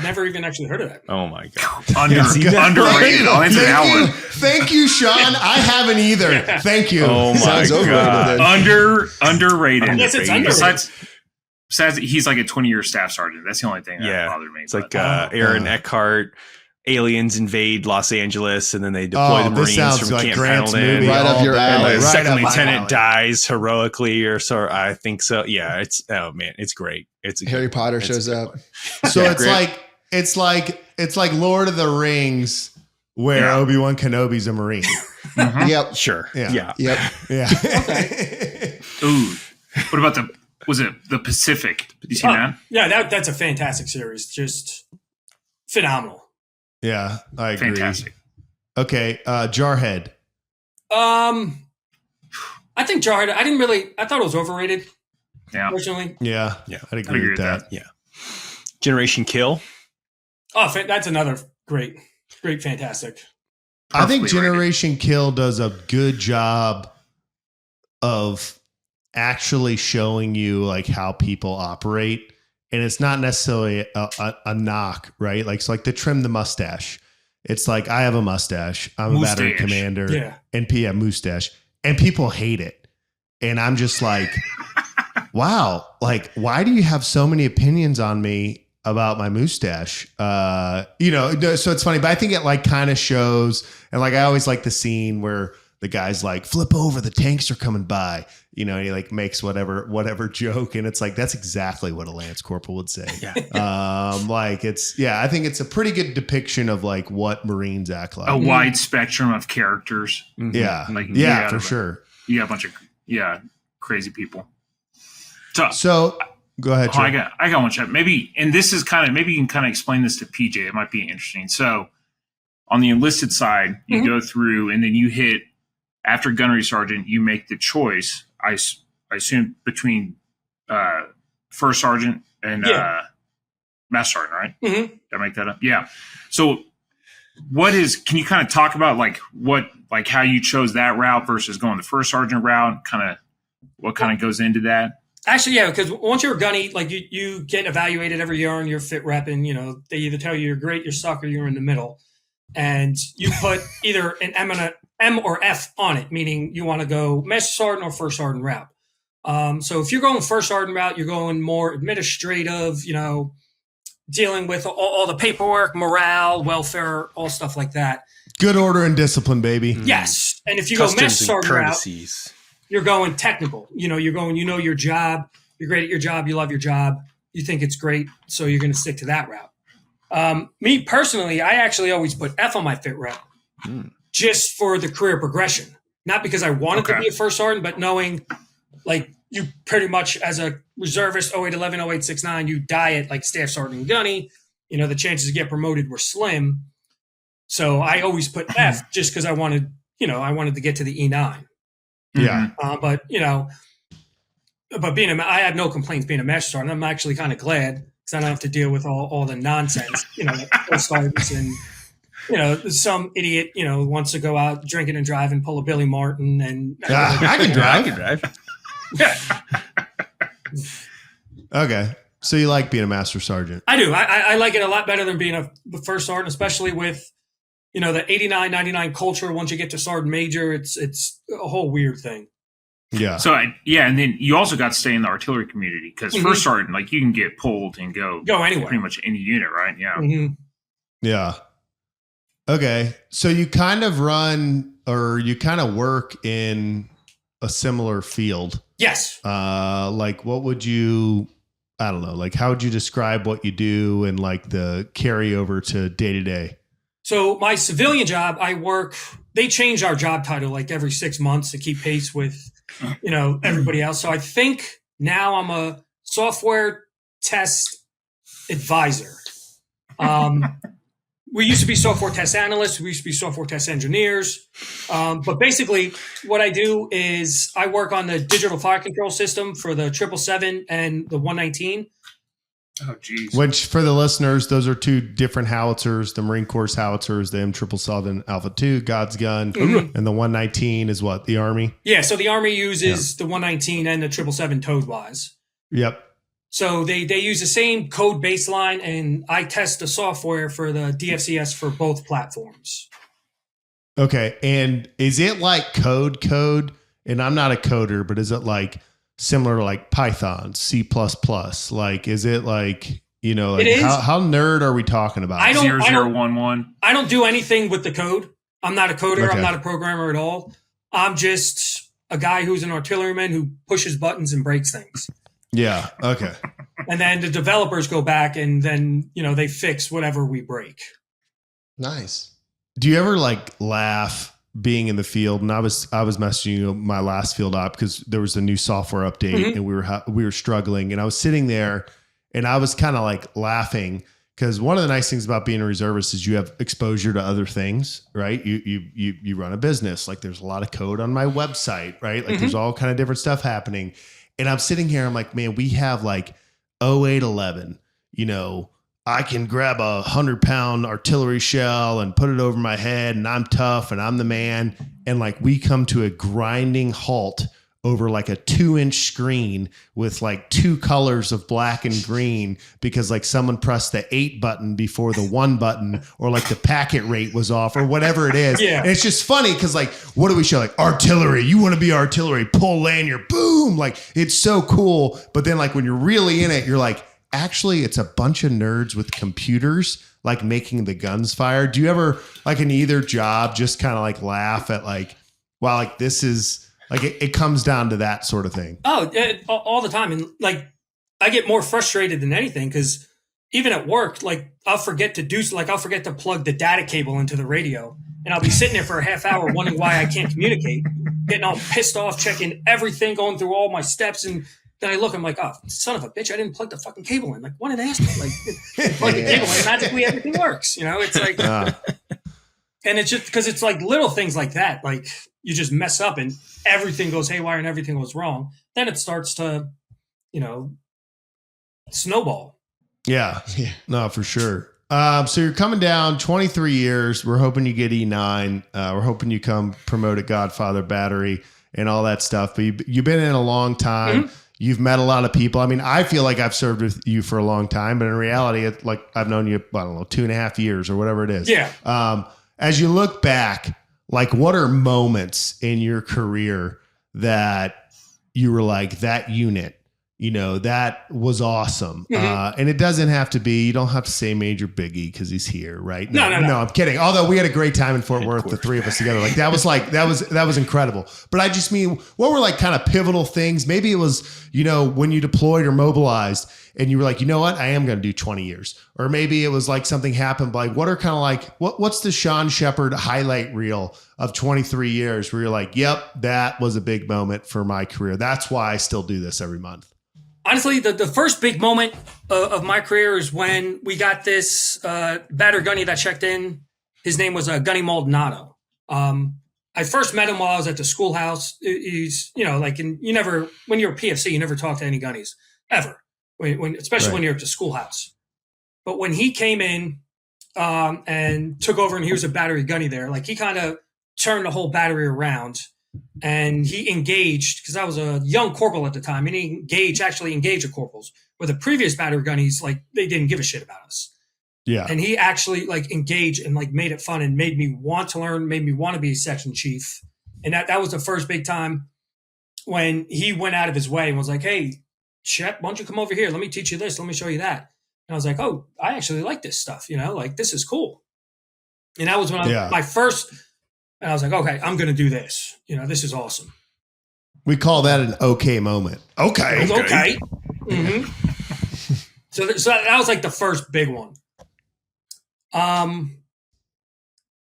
never even actually heard of that. Oh my god! Underrated. I'll answer that one. Thank you, Sean. I haven't either. Yeah. Thank you. Oh my god! Underrated. Yes, it's underrated. Besides, he's like a 20-year staff sergeant. That's the only thing that bothered me. It's like Aaron Eckhart. Aliens invade Los Angeles, and then they deploy the Marines from like Camp Grant's Pendleton. movie. Right up your alley. And the second up lieutenant dies heroically, or so. I think so. Yeah, it's great. Harry Potter shows up. So it's like Lord of the Rings, where Obi-Wan Kenobi's a Marine. Mm-hmm. Yep. Sure. Yeah. Yeah. Okay. Ooh. What about the Pacific? Did you see that? Yeah, that's a fantastic series. Just phenomenal. Yeah, I agree. Fantastic. Okay, Jarhead. I think Jarhead. I thought it was overrated. Yeah. Personally. Yeah. I'd agree with that. Yeah. Generation Kill. Oh, that's another great, fantastic. I think Generation Kill does a good job of actually showing you like how people operate and it's not necessarily a knock, right? Like, it's like to trim the mustache. It's like, I have a mustache. I'm a veteran commander. And mustache. And people hate it. And I'm just like, wow, like, why do you have so many opinions on me about my mustache? So it's funny, but I think it like kind of shows, and like, I always like the scene where the guy's like, flip over, the tanks are coming by, and he like makes whatever joke. And it's like, that's exactly what a Lance Corporal would say. Yeah. I think it's a pretty good depiction of like what Marines act like. A wide spectrum of characters. Mm-hmm. Yeah. For sure. You got a bunch of, crazy people. So go ahead. I got one, Chad. Maybe you can kind of explain this to PJ. It might be interesting. So on the enlisted side, you go through and then you hit, after gunnery sergeant, you make the choice, I assume, between first sergeant and master sergeant, right? Mm-hmm. Did I make that up? Yeah. So can you kind of talk about how you chose that route versus going the first sergeant route? Kind of what kind of goes into that? Actually, yeah, because once you're a gunny, like you get evaluated every year on your fit rep, and they either tell you you're great, you're suck, or you're in the middle, and you put either an M or F on it, meaning you want to go master sergeant or first sergeant route. So if you're going first sergeant route, you're going more administrative, dealing with all the paperwork, morale, welfare, all stuff like that. Good order and discipline, baby. Yes. And if you go master sergeant route, you're going technical. You're going, your job, you're great at your job, you love your job, you think it's great, so you're going to stick to that route. Me personally, I actually always put F on my fit rep. Just for the career progression, not because I wanted to be a first sergeant, but knowing like you pretty much as a reservist 0811, 0869, you die at like staff sergeant and gunny, the chances to get promoted were slim. So I always put F just because I wanted to get to the E9. Yeah. But I have no complaints being a master sergeant. I'm actually kind of glad because I don't have to deal with all the nonsense, sergeants and, some idiot, wants to go out drinking and drive and pull a Billy Martin. And I can drive. Yeah. Okay. So you like being a master sergeant? I do. I like it a lot better than being the first sergeant, especially with, the 89, 99 culture. Once you get to sergeant major, it's a whole weird thing. Yeah. So, and then you also got to stay in the artillery community because first sergeant, like you can get pulled and go anywhere. Pretty much any unit, right? Yeah. Mm-hmm. Yeah. Okay. So you kind of work in a similar field. Yes. Like what would you, I don't know, like how would you describe what you do and like the carryover to day to day? So my civilian job, they change our job title like every 6 months to keep pace with, everybody else. So I think now I'm a software test advisor. We used to be software test analysts. We used to be software test engineers. But basically what I do is I work on the digital fire control system for the 777 and the 119. Oh, geez. Which for the listeners, those are two different howitzers, the Marine Corps howitzers, the M777 Alpha 2, God's Gun, and the 119 is what, the Army? Yeah, so the Army uses the 119 and the 777 towed-wise. Yep. So they use the same code baseline, and I test the software for the DFCS for both platforms. Okay, and is it like code? And I'm not a coder, but is it like similar to like Python, C++? Like, is it like, how nerd are we talking about? 0011. I don't do anything with the code. I'm not a coder. Okay. I'm not a programmer at all. I'm just a guy who's an artilleryman who pushes buttons and breaks things. Yeah. Okay. And then the developers go back and then, they fix whatever we break. Nice. Do you ever like laugh being in the field? And I was messaging you my last field op because there was a new software update and we were struggling, and I was sitting there and I was kind of like laughing because one of the nice things about being a reservist is you have exposure to other things, right? You run a business. Like there's a lot of code on my website, right? Like there's all kind of different stuff happening. And I'm sitting here, I'm like, man, we have like 0811, I can grab 100-pound artillery shell and put it over my head and I'm tough and I'm the man. And like we come to a grinding halt over like a 2-inch screen with like 2 colors of black and green because like someone pressed the 8 button before the 1 button, or like the packet rate was off or whatever it is. Yeah. And it's just funny because like, what do we show? Like artillery, you want to be artillery, pull lanyard, boom. Like it's so cool. But then like when you're really in it, you're like, actually it's a bunch of nerds with computers like making the guns fire. Do you ever like in either job just kind of like laugh at like, wow, like this is, like it comes down to that sort of thing. Oh, all the time. And like, I get more frustrated than anything because even at work, like I'll forget to plug the data cable into the radio, and I'll be sitting there for a half hour wondering why I can't communicate, getting all pissed off, checking everything, going through all my steps. And then I look, I'm like, oh, son of a bitch, I didn't plug the fucking cable in. Like, what an asshole. Like, plug the cable in, magically everything works. You know, it's like, and it's just because it's like little things like that. Like you just mess up and everything goes haywire and everything goes wrong. Then it starts to, snowball. Yeah. No, for sure. So you're coming down 23 years. We're hoping you get E9. We're hoping you come promoted Godfather Battery and all that stuff. But you've been in a long time. Mm-hmm. You've met a lot of people. I mean, I feel like I've served with you for a long time, but in reality, it's like I've known you, I don't know, 2.5 years or whatever it is. Yeah. As you look back, like what are moments in your career that you were like, that unit, that was awesome. Mm-hmm. And it doesn't have to be, you don't have to say Major Biggie because he's here, right? No, I'm kidding. Although we had a great time in Fort Worth, the three of us together. Like that was incredible. But I just mean, what were like kind of pivotal things? Maybe it was, when you deployed or mobilized and you were like, you know what, I am going to do 20 years. Or maybe it was like something happened, like what are kind of like, what's the Sean Shepard highlight reel of 23 years where you're like, yep, that was a big moment for my career. That's why I still do this every month. Honestly, the first big moment of my career is when we got this batter gunny that checked in. His name was Gunny Maldonado. I first met him while I was at the schoolhouse. He's, when you're a PFC, you never talk to any gunnies ever, especially when you're at the schoolhouse. But when he came in and took over and he was a battery gunny there, like he kind of turned the whole battery around. And he engaged, because I was a young corporal at the time, and he actually engaged the corporals. With the previous battery gunnies, like they didn't give a shit about us. Yeah. And he actually like engaged and like made it fun and made me want to learn, made me want to be a section chief. And that was the first big time when he went out of his way and was like, hey, Shep, why don't you come over here? Let me teach you this. Let me show you that. And I was like, oh, I actually like this stuff. Like this is cool. And that was when my first. And I was like, okay, I'm going to do this. This is awesome. We call that an okay moment. Okay. Mm-hmm. So that was like the first big one. I'd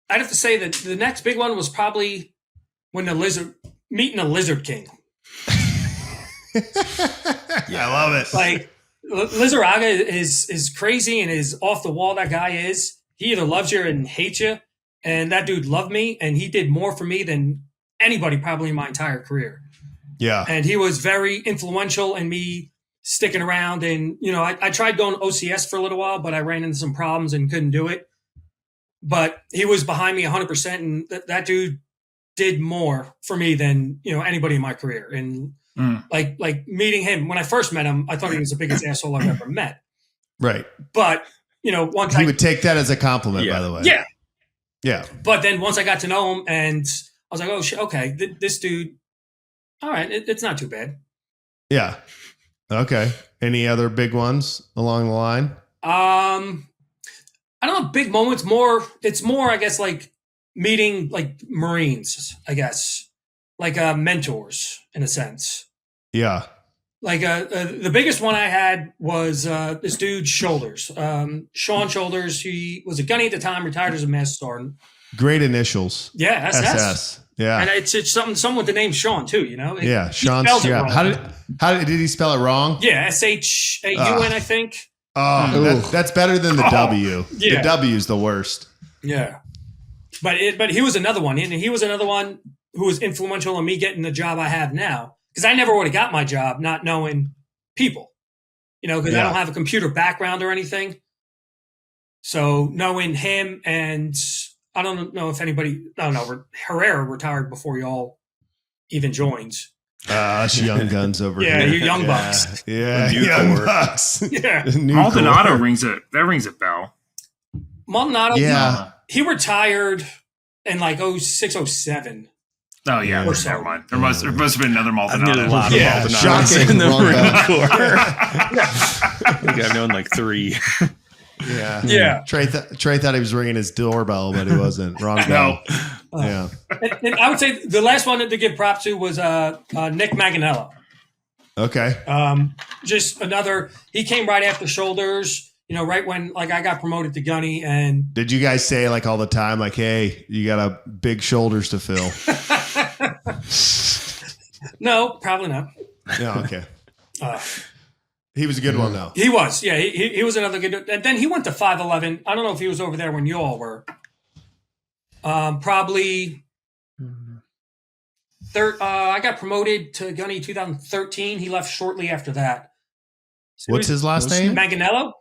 have to say that the next big one was probably when meeting the Lizard King. Yeah, I love it. Like Lizaraga is crazy and is off the wall. That guy is. He either loves you and hates you. And that dude loved me, and he did more for me than anybody probably in my entire career. Yeah. And he was very influential in me sticking around. And, I tried going OCS for a little while, but I ran into some problems and couldn't do it. But he was behind me 100%. And that dude did more for me than, anybody in my career. And like meeting him, when I first met him, I thought he was the biggest asshole I've ever met. Right. But, once he would take that as a compliment, by the way. Yeah. Yeah. But then once I got to know him and I was like, oh, shit, okay, this dude, all right, it's not too bad. Yeah. Okay. Any other big ones along the line? I don't know, big moments, it's more, I guess, like meeting like Marines, I guess, like mentors in a sense. Yeah. Like the biggest one I had was this dude Shoulders, Sean Shoulders. He was a gunny at the time, retired as a master sergeant. Great initials. Yeah, SS. Yeah, and it's someone with the name Sean too. Yeah, Sean. Yeah. How did he spell it wrong? Yeah, SHAUN, I think. Oh, that's better than the W. Yeah. The W is the worst. Yeah, but he was another one, and he was another one who was influential in me getting the job I have now. Because I never would have got my job not knowing people, because I don't have a computer background or anything. So knowing him, and I don't know if anybody, Herrera retired before y'all even joined. Us young guns over Yeah, here. you young bucks. Yeah, New young Corps. bucks. Yeah. New Maldonado Corps. rings a bell. Maldonado, Yeah. he retired in like 06, 07. Oh yeah, Yeah. never mind. There must have been another I've known a Maldonado. lot Yeah, of Maldonados shocking. in the Wrong Marine bell. Corps. I think I've known like 3. Yeah. Yeah. Trey thought he was ringing his doorbell, but he wasn't. Wrong bell. Yeah. And I would say the last one to give props to was Nick Manganiello. Okay. Just another, he came right after Shoulders, right when like I got promoted to Gunny, and Did you guys say like all the time, like, hey, you got a big shoulders to fill? no, probably not. Yeah. Okay. He was a good one though. He was, yeah, he was another good, and then he went to 5'11". I don't know if he was over there when you all were. Probably. I got promoted to Gunny 2013. He left shortly after that. So What's his last name? Manganiello.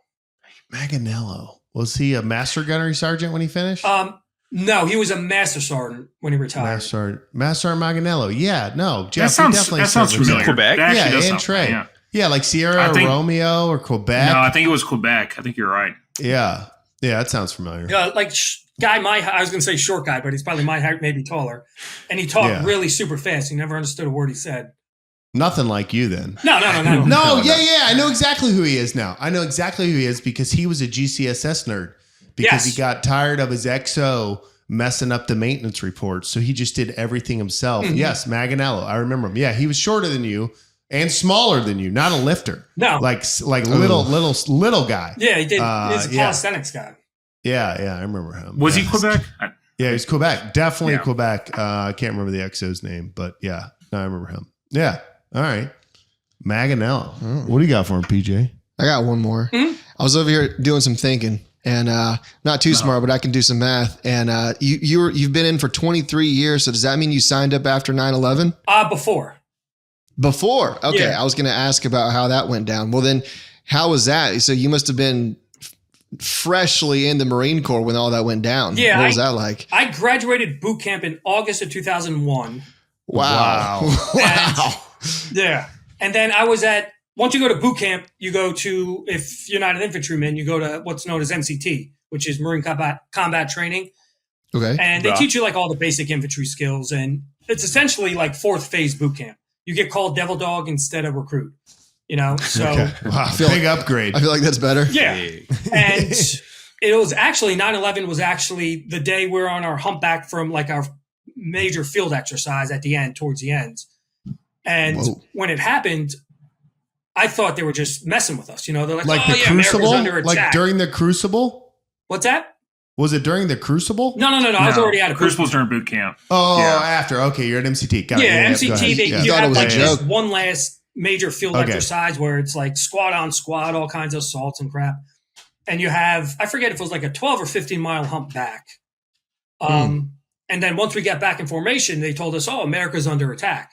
Manganiello. Was he a master gunnery sergeant when he finished? No, he was a master sergeant when he retired. Master Manganiello. Yeah, no. Jeff, That he sounds definitely that sounds served with familiar. Quebec? That actually Yeah, does and sound Trey. familiar, Yeah, like Sierra I think- Romeo or Quebec. No, I think it was Quebec. I think you're right. Yeah, that sounds familiar. Like guy my height, I was going to say short guy, but he's probably my height, maybe taller. And he talked Yeah. really super fast. You never understood a word he said. Nothing like you then. No. No, yeah. I know exactly who he is now. I know exactly who he is because he was a GCSS nerd because Yes. he got tired of his XO messing up the maintenance reports. So he just did everything himself. Mhm. Yes, Manganiello. I remember him. Yeah, he was shorter than you and smaller than you, not a lifter. No. Like little guy. Yeah, he did. He's a yeah. calisthenics guy. Yeah, I remember him. Was Yeah. he Quebec? Yeah, he's Quebec. Definitely Yeah. Quebec. I can't remember the XO's name, but yeah, no, I remember him. Yeah. All right. Manganiello. What do you got for him, PJ? I got one more. Mhm. I was over here doing some thinking, and not too smart, but I can do some math. And you've been in for 23 years. So does that mean you signed up after 9/11? Before. Before? Okay, Yeah. I was going to ask about how that went down. Well, then, how was that? So you must have been freshly in the Marine Corps when all that went down. Yeah, what was that like? I graduated boot camp in August of 2001. Wow. Wow. Yeah. And then once you go to boot camp, you go to, if you're not an infantryman, you go to what's known as MCT, which is Marine Combat Training. Okay. And they teach you like all the basic infantry skills. And it's essentially like 4th phase boot camp. You get called Devil Dog instead of recruit, So, Okay. Wow. feel Big like- upgrade. I feel like that's better. yeah. And it was actually 9/11 was actually the day we're on our humpback from like our major field exercise at the end, towards the end. And Whoa. when it happened, I thought they were just messing with us. They're like, Like oh, the yeah, America's Crucible? under attack. Like during the Crucible? What's that? Was it during the Crucible? No. I was already out of Crucible's during boot camp. Oh, Yeah. after. Okay, you're at MCT. Got it. Yeah, go MCT. ahead. They, Yeah. you Thought it have was a like this joke. one last major field Okay. exercise where it's like squad on squad, all kinds of assaults and crap. And you have, I forget if it was like a 12 or 15 mile hump back. And then once we got back in formation, they told us, oh, America's under attack.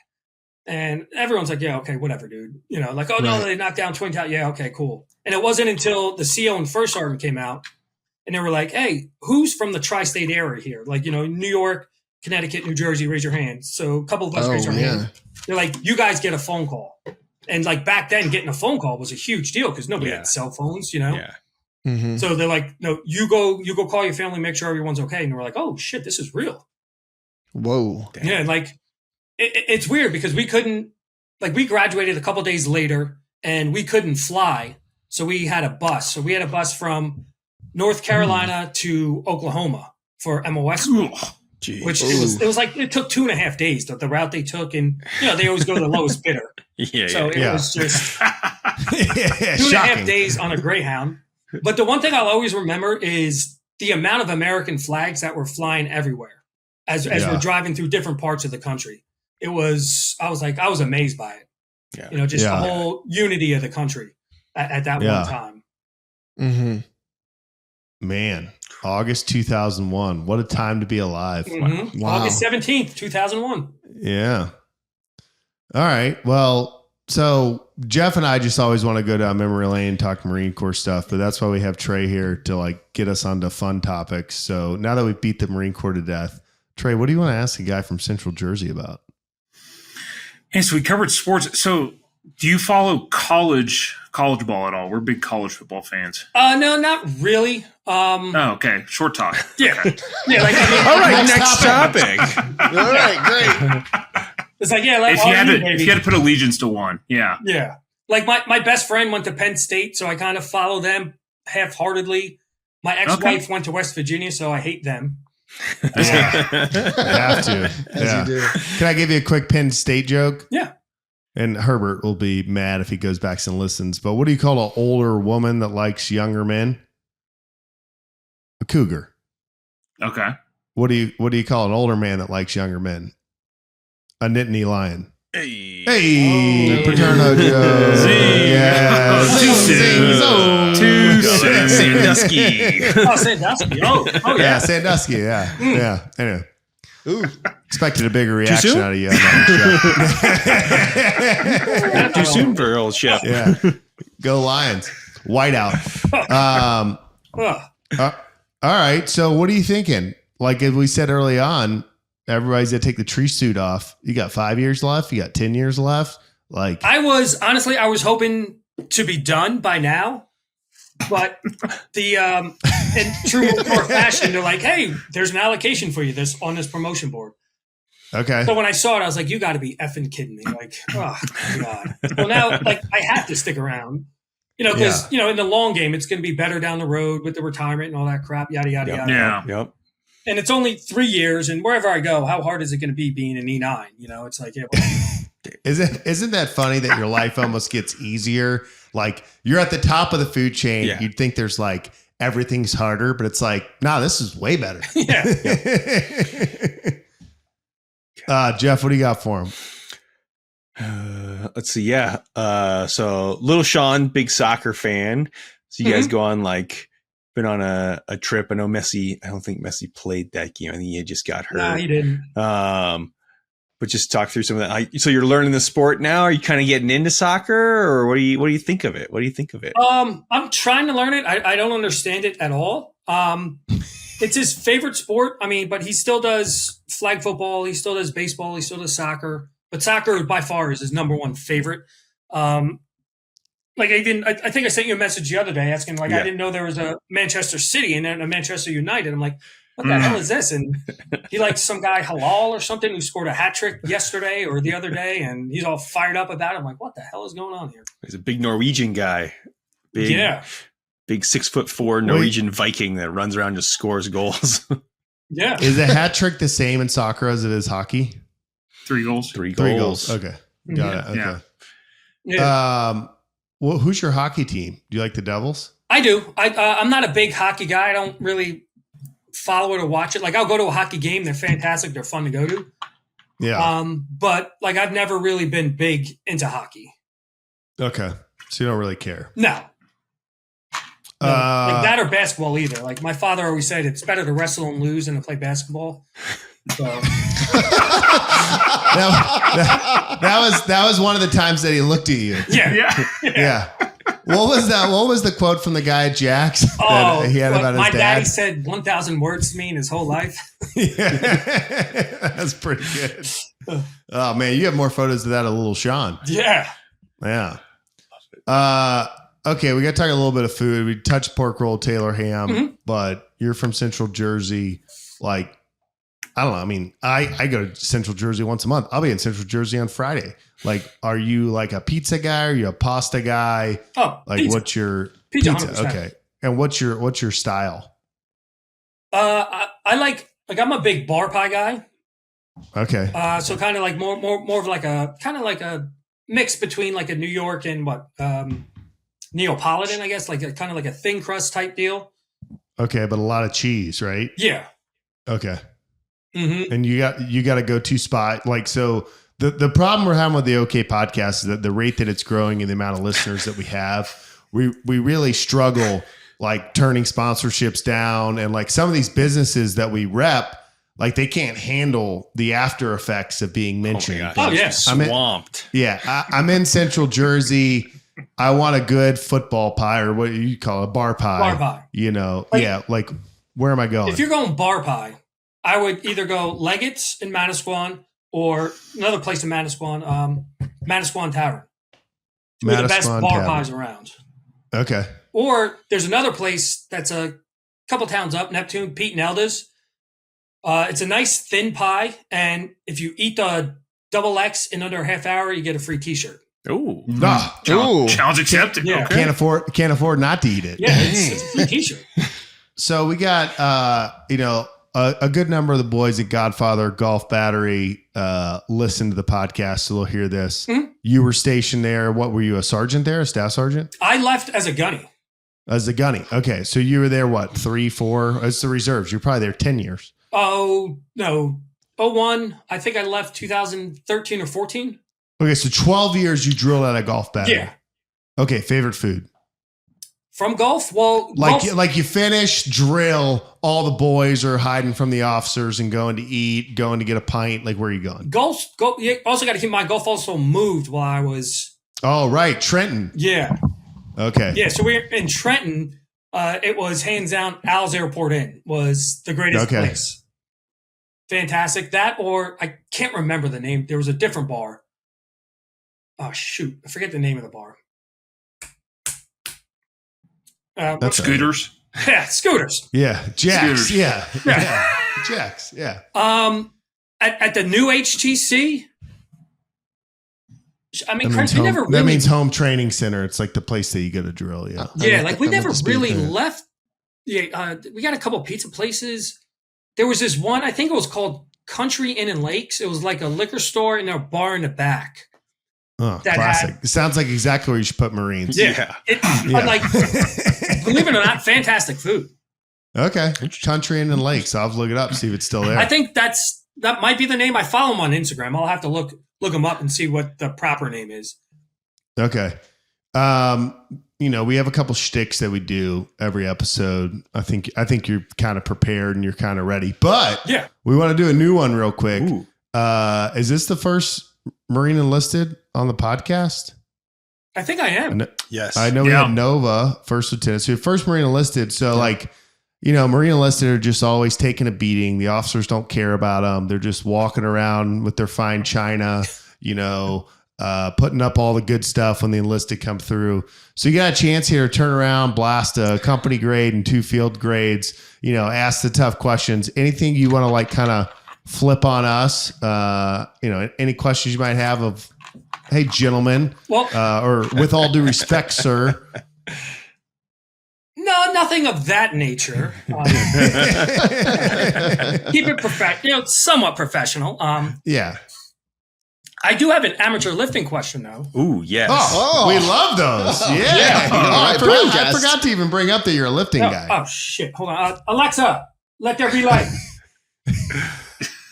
And everyone's like, yeah, okay, whatever, dude. Like, oh, no, Right. they knocked down Twin Towers. Yeah, okay, cool. And it wasn't until the CO and First Sergeant came out and they were like, hey, who's from the tri-state area here? Like, New York, Connecticut, New Jersey, raise your hand. So a couple of us raised our hand. They're like, you guys get a phone call. And like back then, getting a phone call was a huge deal because nobody Yeah. had cell phones, Yeah. Mm-hmm. So they're like, no, you go call your family, make sure everyone's okay. And we're like, oh shit, this is real. Whoa. Damn. Yeah, like it's weird because we couldn't, like, we graduated a couple days later and we couldn't fly, so we had a bus. So we had a bus from North Carolina to Oklahoma for MOS, Jeez. which it was like it took 2.5 days. The route they took, and they always go to the lowest bidder. Yeah. So it Yeah. was just Yeah, 2.5 shocking. days on a Greyhound. But the one thing I'll always remember is the amount of American flags that were flying everywhere as Yeah. we're driving through different parts of the country. I was amazed by it. Yeah. Just Yeah. the whole unity of the country at that Yeah. one time. Mm-hmm. Man, August 2001. What a time to be alive. Mhm. Wow. August 17th, 2001. Yeah. All right. Well, so Jeff and I just always want to go down memory lane and talk Marine Corps stuff, but that's why we have Trey here to like get us onto fun topics. So now that we beat the Marine Corps to death, Trey, what do you want to ask a guy from Central Jersey about? Hey, so we covered sports. So do you follow college ball at all? We're big college football fans. No, not really. Oh, okay. Short talk. Yeah. Yeah. Like, All right, next topic. All right, great. it's like, yeah, like, If you had to put allegiance to one, yeah. Yeah. Like my best friend went to Penn State, so I kind of follow them half-heartedly. My ex-wife went to West Virginia, so I hate them. Yeah. You have to. As you do. Can I give you a quick Penn State joke? Yeah. And Herbert will be mad if he goes back and listens. But what do you call an older woman that likes younger men? A cougar. Okay. What do you call an older man that likes younger men? A Nittany lion. Hey, Paterno Joe. Zing. Yeah. Too soon. Too soon. Sandusky. Oh, Sandusky. Oh, Yeah, yeah. Sandusky. Yeah. Yeah. Anyway. Ooh. Expected a bigger reaction soon? out of you. On that Not too soon for old Shep. show. Yeah. Go Lions. Whiteout. Ugh. All right. So what are you thinking? Like as we said early on, everybody's gonna take the tree suit off. You got 5 years left. You got 10 years left. Like I was hoping to be done by now, but the in true core fashion, they're like, "Hey, there's an allocation for you on this promotion board." okay. So when I saw it, I was like, "You got to be effing kidding me!" Like, oh god. Well, now like I have to stick around, because in the long game, it's going to be better down the road with the retirement and all that crap, yada yada Yep. yada. Yeah. Yep. And it's only 3 years, and wherever I go, how hard is it going to be being an E9? It's like, yeah, Isn't that funny that your life almost gets easier? Like you're at the top of the food chain. Yeah. You'd think there's like everything's harder, but it's like, nah, this is way better. yeah. Jeff, what do you got for him? Let's see. Yeah. So little Sean, big soccer fan. So you guys go on been on a trip. I know Messi. I don't think Messi played that game. I think he just got hurt. No, he didn't. But just talk through some of that. So you're learning the sport now. Are you kind of getting into soccer, or what do you think of it? What do you think of it? I'm trying to learn it. I don't understand it at all. It's his favorite sport. I mean, but he still does flag football. He still does baseball. He still does soccer. But soccer by far is his number one favorite. I think I sent you a message the other day asking, I didn't know there was a Manchester City and then a Manchester United. I'm like, what the hell is this? And he likes some guy Halal or something who scored a hat trick yesterday or the other day, and he's all fired up about it. I'm like, what the hell is going on here? He's a big Norwegian guy. Big 6'4" Norwegian Viking that runs around and just scores goals. Yeah. Is a hat trick the same in soccer as it is hockey? 3 goals. Three 3 goals. goals. Okay. Got it. Okay. Yeah. Yeah. Well, who's your hockey team? Do you like the Devils? I do. I'm not a big hockey guy. I don't really follow it or watch it. Like I'll go to a hockey game. They're fantastic. They're fun to go to. Yeah. But I've never really been big into hockey. Okay. So you don't really care. No. Like that or basketball either. Like my father always said, it's better to wrestle and lose than to play basketball. So that was one of the times that he looked at you. yeah. What was that? What was the quote from the guy at Jack's that he had about his my dad? daddy said 1,000 words to me in his whole life. Yeah. That's pretty good. Oh man, you have more photos of that of little Sean. Yeah. Yeah. Okay, we got to talk a little bit of food. We touched pork roll, Taylor ham, but you're from Central Jersey. Like, I don't know. I mean, I go to Central Jersey once a month. I'll be in Central Jersey on Friday. Like, are you like a pizza guy? Are you a pasta guy? Oh, like, pizza. what's your Pizza? Okay, and what's your style? I like I'm a big bar pie guy. Okay. So kind of like more of like a kind of like a mix between like a New York and Neapolitan, I guess, like kind of like a thin crust type deal. Okay, but a lot of cheese, right? Yeah. Okay. Mm-hmm. And you got to go to spot. Like, so the problem we're having with the OK podcast is that the rate that it's growing and the amount of listeners that we have, we really struggle like turning sponsorships down. And like some of these businesses that we rep, like they can't handle the after effects of being mentioned. Oh, yeah. Swamped. I'm in Central Jersey. I want a good football pie, or what you call it, bar pie. Bar pie. You know, Like, like where am I going? If you're going bar pie, I would either go Leggett's in Manasquan or another place in Manasquan, Manasquan Tavern. Two of the best Manasquan bar Tavern. pies around. Okay. Or there's another place that's a couple towns up, Neptune, Pete and Elda's. It's a nice thin pie, and if you eat the double X in under a half hour, you get a free T-shirt. Ooh. Ah, Challenge accepted. Yeah. Okay. can't afford not to eat it. Yeah, it's a free T-shirt. So we got a good number of the boys at Godfather Golf Battery listen to the podcast, so they'll hear this. Mhm. You were stationed there. What were you, a sergeant there, a staff sergeant? I left as a gunny. As a gunny. Okay, so you were there what, 3, 4? It's the reserves. You're probably there 10 years. Oh no, 01. I think I left 2013 or 14. Okay, so 12 years you drilled at a golf battery. Yeah. Okay, favorite food. From golf, well, Like you finish drill, all the boys are hiding from the officers and going to eat, going to get a pint. Like, where are you going? golf. You also got to keep my golf also moved while I was. Oh, right, Trenton. Yeah, Okay. yeah. So we're in Trenton. It was hands down. Al's Airport Inn was the greatest Okay. place. Fantastic. That, or I can't remember the name. There was a different bar. Oh shoot, I forget the name of the bar. That's Scooters. Yeah, Scooters. Yeah, Jax. Scooters. Yeah. Jax. Yeah. At the new HTC. I mean, Chris, we never really. That means home training center. It's like the place that you go to drill. Yeah. Yeah, like we never to speak really there. left. Yeah, we got a couple pizza places. There was this one, I think it was called Country Inn and Lakes. It was like a liquor store and a bar in the back. Oh, That classic. It sounds like exactly where you should put Marines. Yeah. Yeah. Like, believe it or not, fantastic food. Okay. Country Inn and Lakes. I'll have to look it up, see if it's still there. I think that might be the name. I follow him on Instagram. I'll have to look him up and see what the proper name is. Okay. We have a couple shticks that we do every episode. I think you're kind of prepared and you're kind of ready, but Yeah. we want to do a new one real quick. Ooh. Is this the first Marine enlisted on the podcast? I think I am. Yes. I know we Yeah. had Nova, first lieutenant. So first Marine enlisted. So Marine enlisted are just always taking a beating. The officers don't care about them. They're just walking around with their fine china, putting up all the good stuff when the enlisted come through. So you got a chance here to turn around, blast a company grade and 2 field grades, ask the tough questions. Anything you want to kind of flip on us, any questions you might have of, hey, gentlemen, Well, or with all due respect, sir. no, nothing of that nature. Keep it somewhat professional. Yeah. I do have an amateur lifting question, though. Ooh, yes. Oh, we love those. Yeah. All right, I forgot to even bring up that you're a lifting guy. Oh, shit. Hold on. Alexa, let there be light.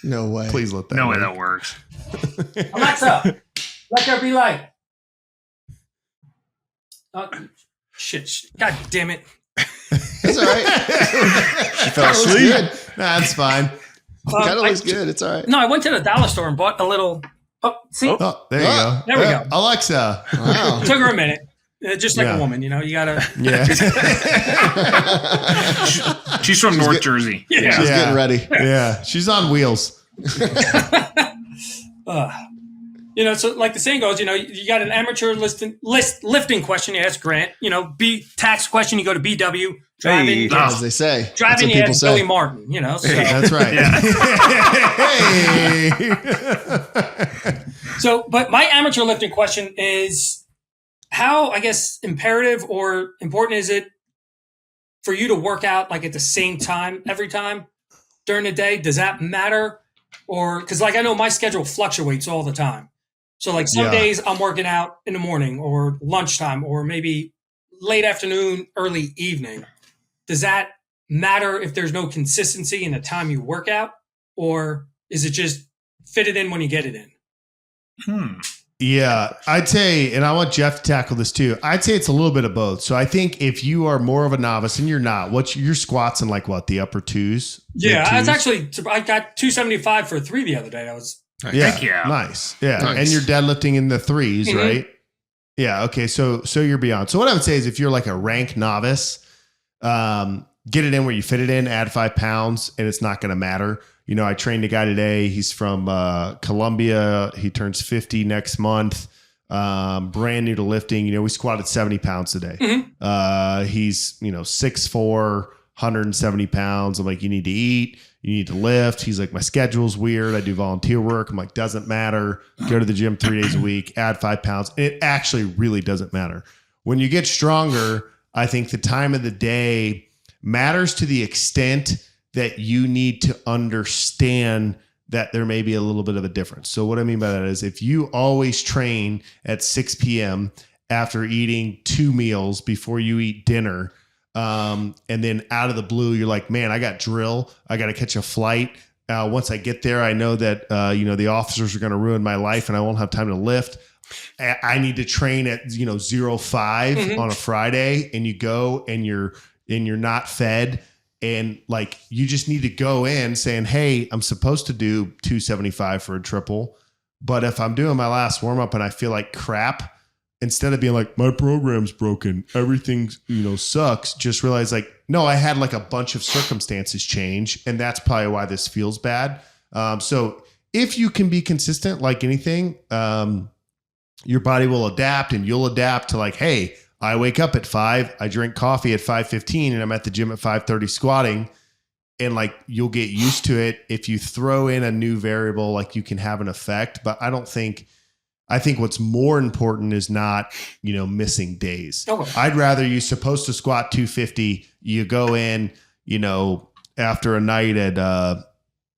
No way. Please let that No way work. that works. Alexa, let there be light. Shit. God damn it. That's all right. She fell That looks asleep. good. That's fine. Kind of looks good. It's all right. No, I went to the dollar store and bought a little. Oh, see? Oh, there you go. There we go. Alexa. Wow. Took her a minute. Just like Yeah. a woman, you gotta. Yeah. She's from North Jersey. Yeah. She's getting ready. Yeah. She's on wheels. So like the saying goes, you got an amateur lifting question, you ask Grant. B tax question, you go to BW. Driving, Hey. As they say. That's driving, what you people ask Billy say. Martin. So. That's right. Hey. So, but my amateur lifting question is how, I guess, imperative or important is it for you to work out like at the same time every time during the day? Does that matter? Or because I know my schedule fluctuates all the time. So like some days I'm working out in the morning or lunchtime or maybe late afternoon, early evening. Does that matter if there's no consistency in the time you work out? Or is it just fit it in when you get it in? Yeah, I'd say, and I want Jeff to tackle this too. I'd say it's a little bit of both. So I think if you are more of a novice and you're not, you're squats in the upper twos? Yeah, mid I got 275 for a 3 the other day. I was Yeah, Heck yeah. nice. Yeah, Nice. and you're deadlifting in the 3s, Mhm. right? Yeah. Okay. So you're beyond. So what I would say is, if you're like a rank novice, get it in where you fit it in, add 5 pounds, and it's not going to matter. You know, I trained a guy today. He's from Colombia. He turns 50 next month. Brand new to lifting. You know, we squatted 70 pounds today. He's, 6'4", 170 pounds. I'm like, you need to eat. You need to lift. He's like, my schedule's weird. I do volunteer work. I'm like, doesn't matter. Go to the gym 3 days a week, add 5 pounds. It actually really doesn't matter. When you get stronger, I think the time of the day matters to the extent that you need to understand that there may be a little bit of a difference. So what I mean by that is if you always train at 6 p.m. after eating 2 meals before you eat dinner, and then out of the blue, you're like, man, I got drill. I got to catch a flight. Once I get there, I know that, the officers are going to ruin my life and I won't have time to lift. I need to train at, 05 on a Friday, and you go and you're not fed. And like, you just need to go in saying, hey, I'm supposed to do 275 for a triple. But if I'm doing my last warm up and I feel like crap, instead of being like, my program's broken, everything, sucks, just realize like, no, I had like a bunch of circumstances change. And that's probably why this feels bad. So if you can be consistent, like anything, your body will adapt, and you'll adapt to like, hey, I wake up at 5, I drink coffee at 5:15, and I'm at the gym at 5:30 squatting. And like, you'll get used to it. If you throw in a new variable, like, you can have an effect. But I think what's more important is not, missing days. Okay. I'd rather you're supposed to squat 250. You go in, after a night at,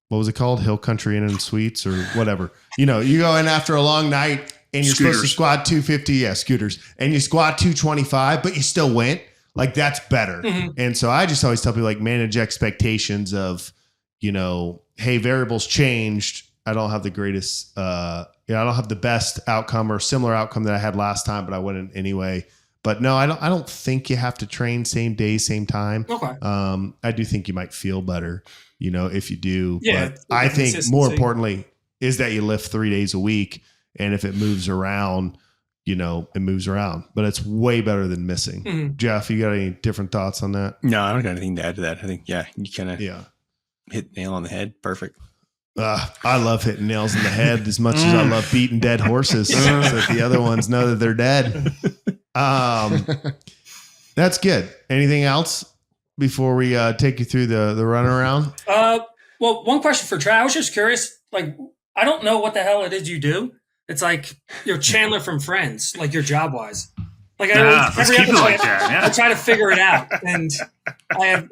what was it called? Hill Country Inn and Suites or whatever. You go in after a long night and you're supposed to squat 250. Yeah, scooters. And you squat 225, but you still went. Like, that's better. And so I just always tell people, like, manage expectations of, hey, variables changed. I don't have the greatest, I don't have the best outcome or similar outcome that I had last time, but I went in anyway. But no, I don't think you have to train same day, same time. Okay. I do think you might feel better, if you do. Yeah, but I think more importantly is that you lift 3 days a week. And if it moves around, it moves around, but it's way better than missing. Jeff, you got any different thoughts on that? No, I don't got anything to add to that. I think, you kind of hit nail on the head. Perfect. I love hitting nails in the head as much as I love beating dead horses so that the other ones know that they're dead. That's good. Anything else before we take you through the runaround? Well, one question for Trey. I was just curious. Like, I don't know what the hell it is you do. It's like you're Chandler from Friends, like your job wise. Like every episode, I try to figure it out, and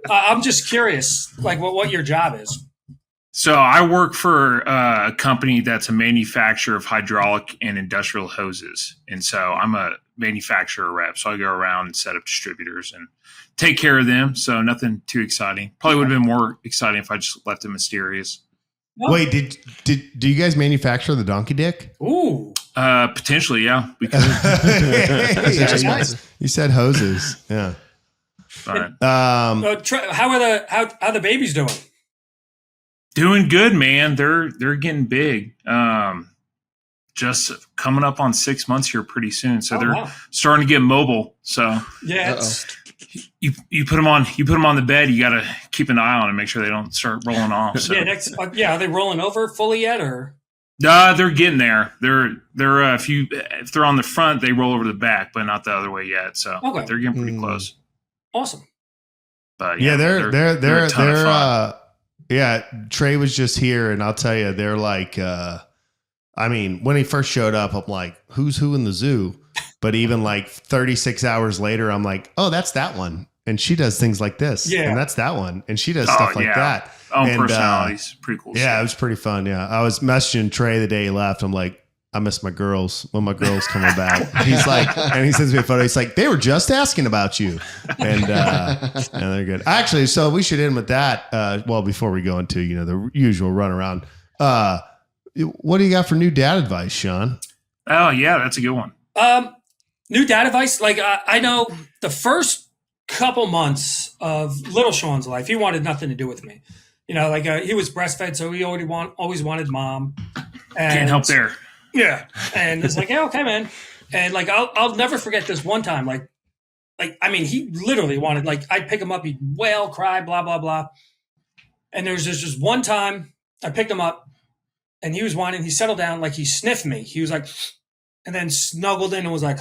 I'm just curious, like what your job is. So I work for a company that's a manufacturer of hydraulic and industrial hoses. And so I'm a manufacturer rep. So I go around and set up distributors and take care of them. So nothing too exciting. Probably would have been more exciting if I just left it mysterious. Oh. Wait, do you guys manufacture the donkey dick? Ooh. Potentially, yeah. Because you said hoses. Yeah. All right. How the babies doing? Doing good, man. They're getting big. Just coming up on 6 months here pretty soon. So they're starting to get mobile. So yeah, you put them on the bed. You got to keep an eye on them and make sure they don't start rolling off. So. Are they rolling over fully yet, or? They're getting there. They're if they're on the front, they roll over to the back, but not the other way yet. So they're getting pretty close. Awesome. But they're a ton of fun. Yeah, Trey was just here, and I'll tell you, they're like, when he first showed up, I'm like, who's who in the zoo? But even like 36 hours later, I'm like, oh, that's that one. And she does things like this. Yeah. And that's that one. And she does stuff like that. Personalities. Pretty cool. Yeah, it was pretty fun. Yeah. I was messaging Trey the day he left. I'm like, I miss my girls. When my girls coming back? He's like, and he sends me a photo. He's like, they were just asking about you. And they're good. Actually, so we should end with that. Before we go into, the usual runaround. What do you got for new dad advice, Sean? Oh, yeah, that's a good one. New dad advice. Like, I know the first couple months of little Sean's life, he wanted nothing to do with me. He was breastfed, so he always wanted mom. And can't help there. Yeah. And it's like, yeah, okay, man. And like, I'll never forget this one time. Like, he literally wanted, I'd pick him up, he'd wail, cry, blah, blah, blah. And there was just one time I picked him up and he was whining. He settled down, he sniffed me. He was like, and then snuggled in and was like,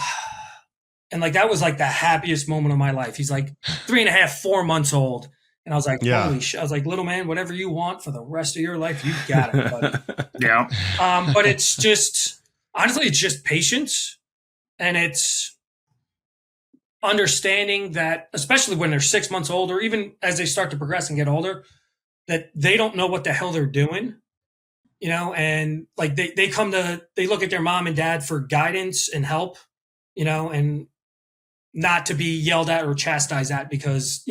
and that was the happiest moment of my life. He's 3.5, 4 months old. And I was like, holy shit. I was like, little man, whatever you want for the rest of your life, you got it, buddy. Yeah. But it's just, honestly, it's just patience. And it's understanding that, especially when they're 6 months old, or even as they start to progress and get older, that they don't know what the hell they're doing, and they look at their mom and dad for guidance and help, and not to be yelled at or chastised at because,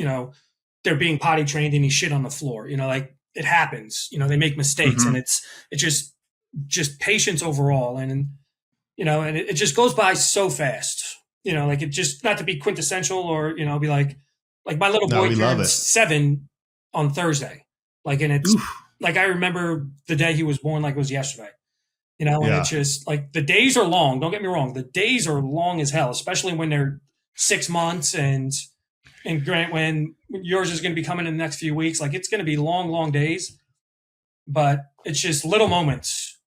they're being potty trained and he shit on the floor, it happens, they make mistakes, and it's just patience overall. And it just goes by so fast, it just, not to be quintessential or, be like my little boy turns 7 on Thursday. And it's I remember the day he was born, it was yesterday, and it's just the days are long. Don't get me wrong. The days are long as hell, especially when they're 6 months and Grant, when yours is going to be coming in the next few weeks, it's going to be long, long days, but it's just little moments,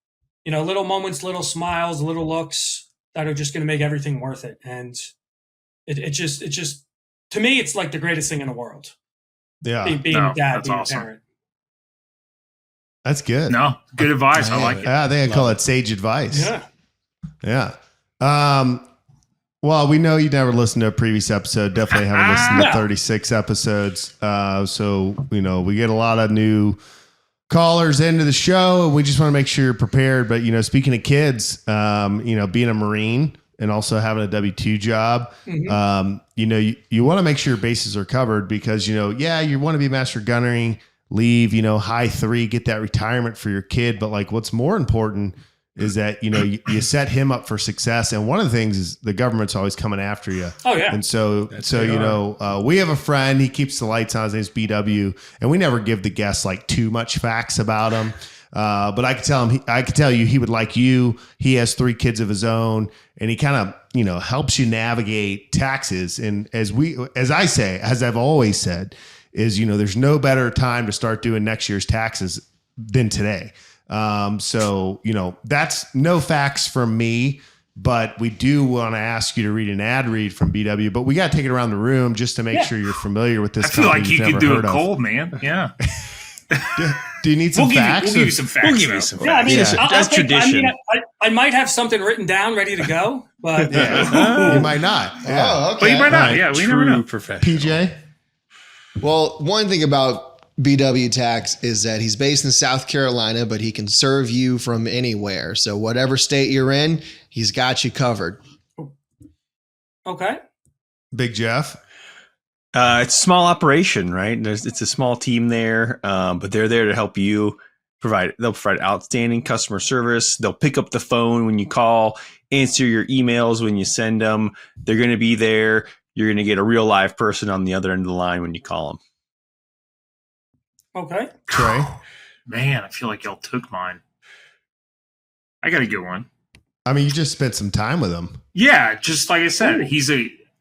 little smiles, little looks that are just going to make everything worth it. And it just, to me, it's the greatest thing in the world. Yeah. Being a dad, being awesome. a parent. That's good. No, good advice. I like it. Yeah, they call it sage advice. Yeah. Yeah. Well, we know you never listened to a previous episode. Definitely haven't listened to 36 episodes. So, we get a lot of new callers into the show, and we just want to make sure you're prepared. But, speaking of kids, being a Marine and also having a W-2 job, you want to make sure your bases are covered because, you want to be master gunnery, leave, high 3, get that retirement for your kid. But what's more important is that, you set him up for success. And one of the things is the government's always coming after you. Oh, yeah. And so we have a friend, he keeps the lights on, his name's BW, and we never give the guests too much facts about him. But I could tell you, he would like you. He has 3 kids of his own, and he kind of, helps you navigate taxes. And as I've always said, is, there's no better time to start doing next year's taxes than today. So, that's no facts from me, but we do want to ask you to read an ad read from BW, but we got to take it around the room just to make sure you're familiar with this. I feel like you could do it cold, man. Yeah. Do you need some facts? We'll give you some facts. We'll give you some facts. That's tradition. I might have something written down ready to go, but you might not. Yeah. Oh, okay. But you might not. Right. Yeah, we never know. Professional. PJ? Well, one thing about BW Tax is that he's based in South Carolina, but he can serve you from anywhere. So whatever state you're in, he's got you covered. Okay. Big Jeff? It's a small operation, right? It's a small team there, but they're there to help you. They'll provide outstanding customer service. They'll pick up the phone when you call, answer your emails when you send them. They're going to be there. You're going to get a real live person on the other end of the line when you call them. Okay. Trey? Man, I feel like y'all took mine. I got to get one. I mean, you just spent some time with him. Yeah, just like I said,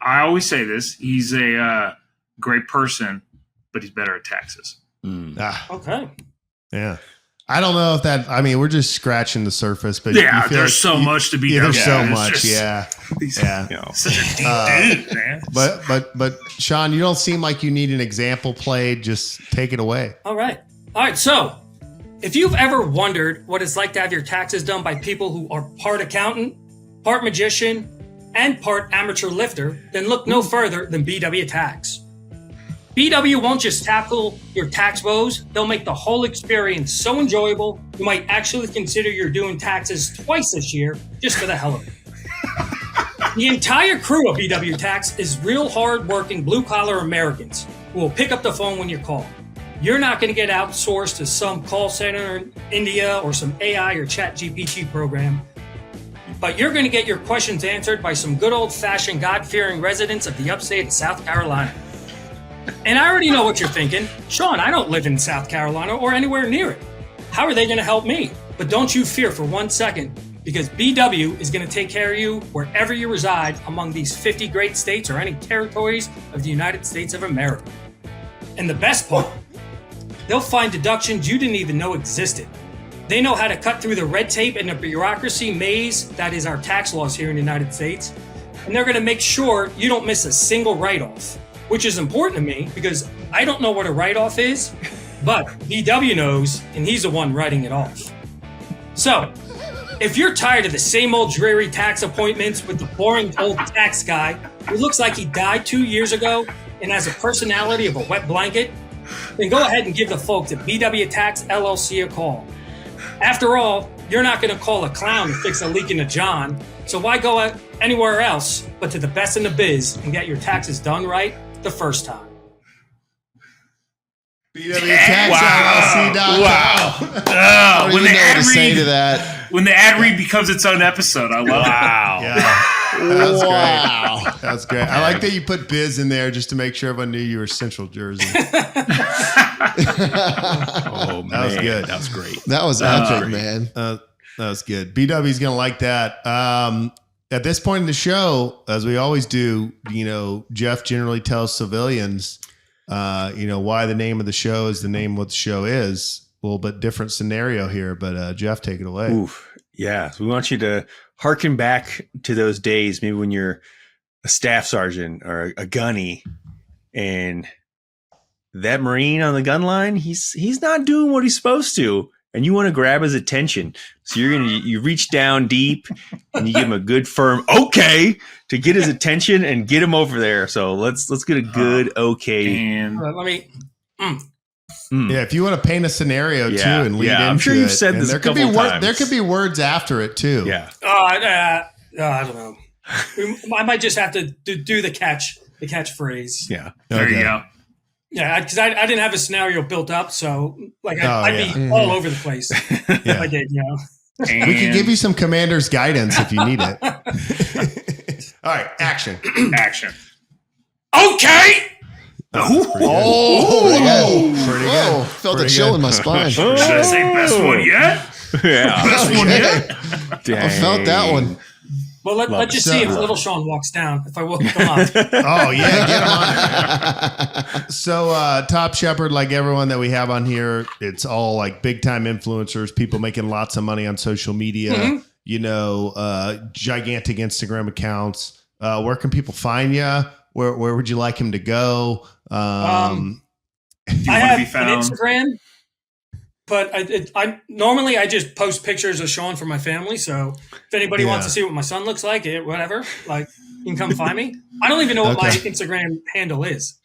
I always say this, he's a great person, but he's better at taxes. Okay. Yeah. I don't know if that, we're just scratching the surface, but yeah, there's so much to be done. There's so much. Yeah. Such a deep dude, man. But Sean, you don't seem like you need an example played. Just take it away. All right. So if you've ever wondered what it's like to have your taxes done by people who are part accountant, part magician, and part amateur lifter, then look no further than BW Tax. BW won't just tackle your tax woes, they'll make the whole experience so enjoyable, you might actually consider you're doing taxes twice this year just for the hell of it. The entire crew of BW Tax is real hard-working blue-collar Americans who will pick up the phone when you call. You're not going to get outsourced to some call center in India or some AI or chat GPT program, but you're going to get your questions answered by some good old-fashioned God-fearing residents of the upstate of South Carolina. And I already know what you're thinking. Sean, I don't live in South Carolina or anywhere near it. How are they going to help me? But don't you fear for 1 second. because BW is going to take care of you wherever you reside among these 50 great states or any territories of the United States of America. And the best part, they'll find deductions you didn't even know existed. They know how to cut through the red tape and the bureaucracy maze that is our tax laws here in the United States. And they're going to make sure you don't miss a single write-off, which is important to me because I don't know what a write-off is, but BW knows, and he's the one writing it off. So, if you're tired of the same old dreary tax appointments with the boring old tax guy who looks like he died 2 years ago and has a personality of a wet blanket, then go ahead and give the folks at BW Tax LLC a call. After all, you're not going to call a clown to fix a leak in a John, so why go anywhere else but to the best in the biz and get your taxes done right the first time? BWTaxLLC.com. Wow. I don't even know what to say to that. When the ad read becomes its own episode, I love it. Yeah. That's Wow. great. That's great. I like that you put biz in there just to make sure everyone knew you were Central Jersey. Oh, That was good. That was great. That was epic, man. That was good. BW's going to like that. At this point in the show, as we always do, Jeff generally tells civilians, why the name of the show is the name of what the show is. A little bit different scenario here, but Jeff, take it away. Oof. Yeah. So we want you to harken back to those days, maybe when you're a staff sergeant or a gunny, and that Marine on the gun line, he's not doing what he's supposed to, and you want to grab his attention. So you reach down deep and you give him a good firm okay to get his attention and get him over there. So let's get a good okay. And Let me. Yeah, if you want to paint a scenario too and lead into I'm sure you've said and this there a could couple be times. there could be words after it too. Yeah. I don't know. I might just have to do the catchphrase. Yeah. there you go. Yeah, because I didn't have a scenario built up, so I'd be all over the place if I did. And We can give you some commander's guidance if you need it. All right, action. action. Okay. Pretty Pretty good. Felt Pretty a chill good. in my spine. Should I say best one yet? Yeah. Best one yet? I felt that one. Well, let's just see if little Sean walks down. If I will come up. Oh yeah, get him on it. So Top Shepard, like everyone that we have on here, it's all like big time influencers, people making lots of money on social media, gigantic Instagram accounts. Where can people find you? Where would you like him to go? I have an Instagram, but I normally just post pictures of Sean for my family. So if anybody wants to see what my son looks like, whatever, like you can come find me. I don't even know what my Instagram handle is.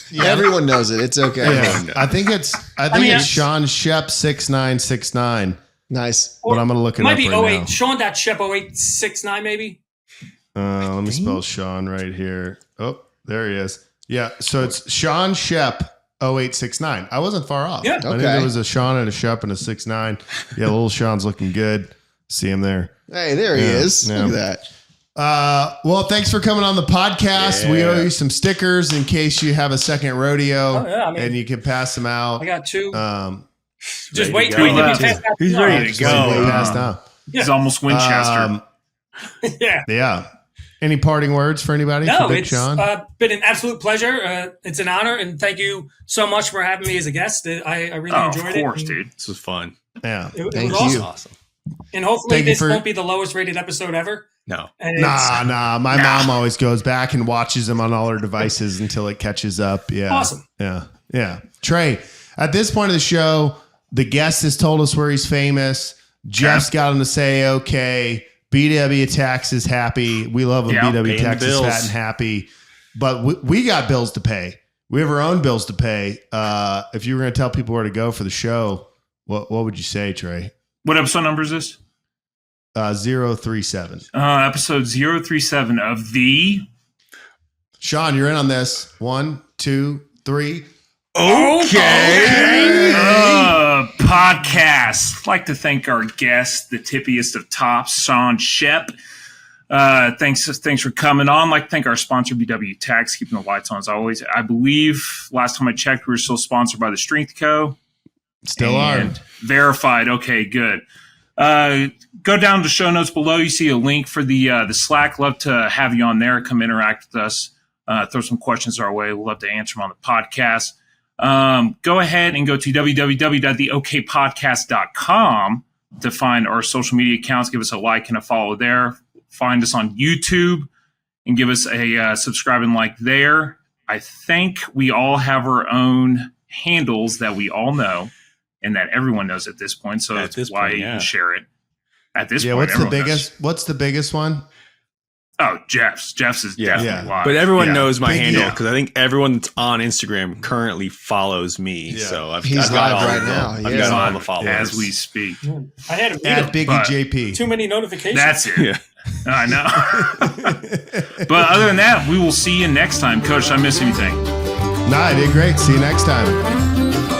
Yeah, everyone knows it. It's okay. Yeah, I think it's Sean Shep 6969. Nice. But I'm gonna look it might up be right now. Sean.Shep 0869 maybe. Let me spell Sean right here. Oh, there he is. Yeah, so it's Sean Shep 0869. I wasn't far off. Yeah. I knew there was a Sean and a Shep and a 69. Yeah, little Sean's looking good. See him there. Hey, there he is. Yeah. Look at that. Well, thanks for coming on the podcast. We owe you some stickers in case you have a second rodeo, and you can pass them out. I got two. Just ready wait to till go. you get past that. He's ready to go. Passed out. He's almost Winchester. Yeah. Yeah. Any parting words for anybody? No, for Big it's Sean? been an absolute pleasure. It's an honor, and thank you so much for having me as a guest. I really enjoyed it. Of course, dude. This was fun. Yeah. It was Thank awesome. you. Awesome. And hopefully Thank you this for- won't be the lowest rated episode ever. No. And it's Nah. My mom always goes back and watches them on all her devices until it catches up. Yeah. Awesome. Yeah. Trey, at this point of the show, the guest has told us where he's famous. Jeff's got him to say, okay. BW Tax is happy. We love him. Yeah, BW paying Tax the is bills. fat and happy. But we got bills to pay. We have our own bills to pay. If you were going to tell people where to go for the show, what would you say, Trey? What episode number is this? 037. Episode 037 of the Sean, you're in on this. 1, 2, 3. Podcast. I'd like to thank our guest, the tippiest of tops, Sean Shep. Thanks for coming on. I'd like to thank our sponsor, BW Tax, keeping the lights on as always. I believe last time I checked, we were still sponsored by the Strength Co. Still are. And verified. Okay, good. Go down to show notes below. You see a link for the Slack. Love to have you on there. Come interact with us. Throw some questions our way. We'll love to answer them on the podcast. Go ahead and go to www.theokpodcast.com to find our social media accounts. Give us a like and a follow there. Find us on YouTube and give us a subscribe and like there. I think we all have our own handles that we all know and that everyone knows at this point. So that's why you can share it. At this point, what's the biggest one? Oh, Jeff's is definitely live. But everyone knows my handle because I think everyone that's on Instagram currently follows me. Yeah. So he's live right now. I've got all the followers as we speak. I had a at Biggie JP. Too many notifications. That's it. Yeah. I know. But other than that, we will see you next time. Coach, did I miss anything? No, I did great. See you next time.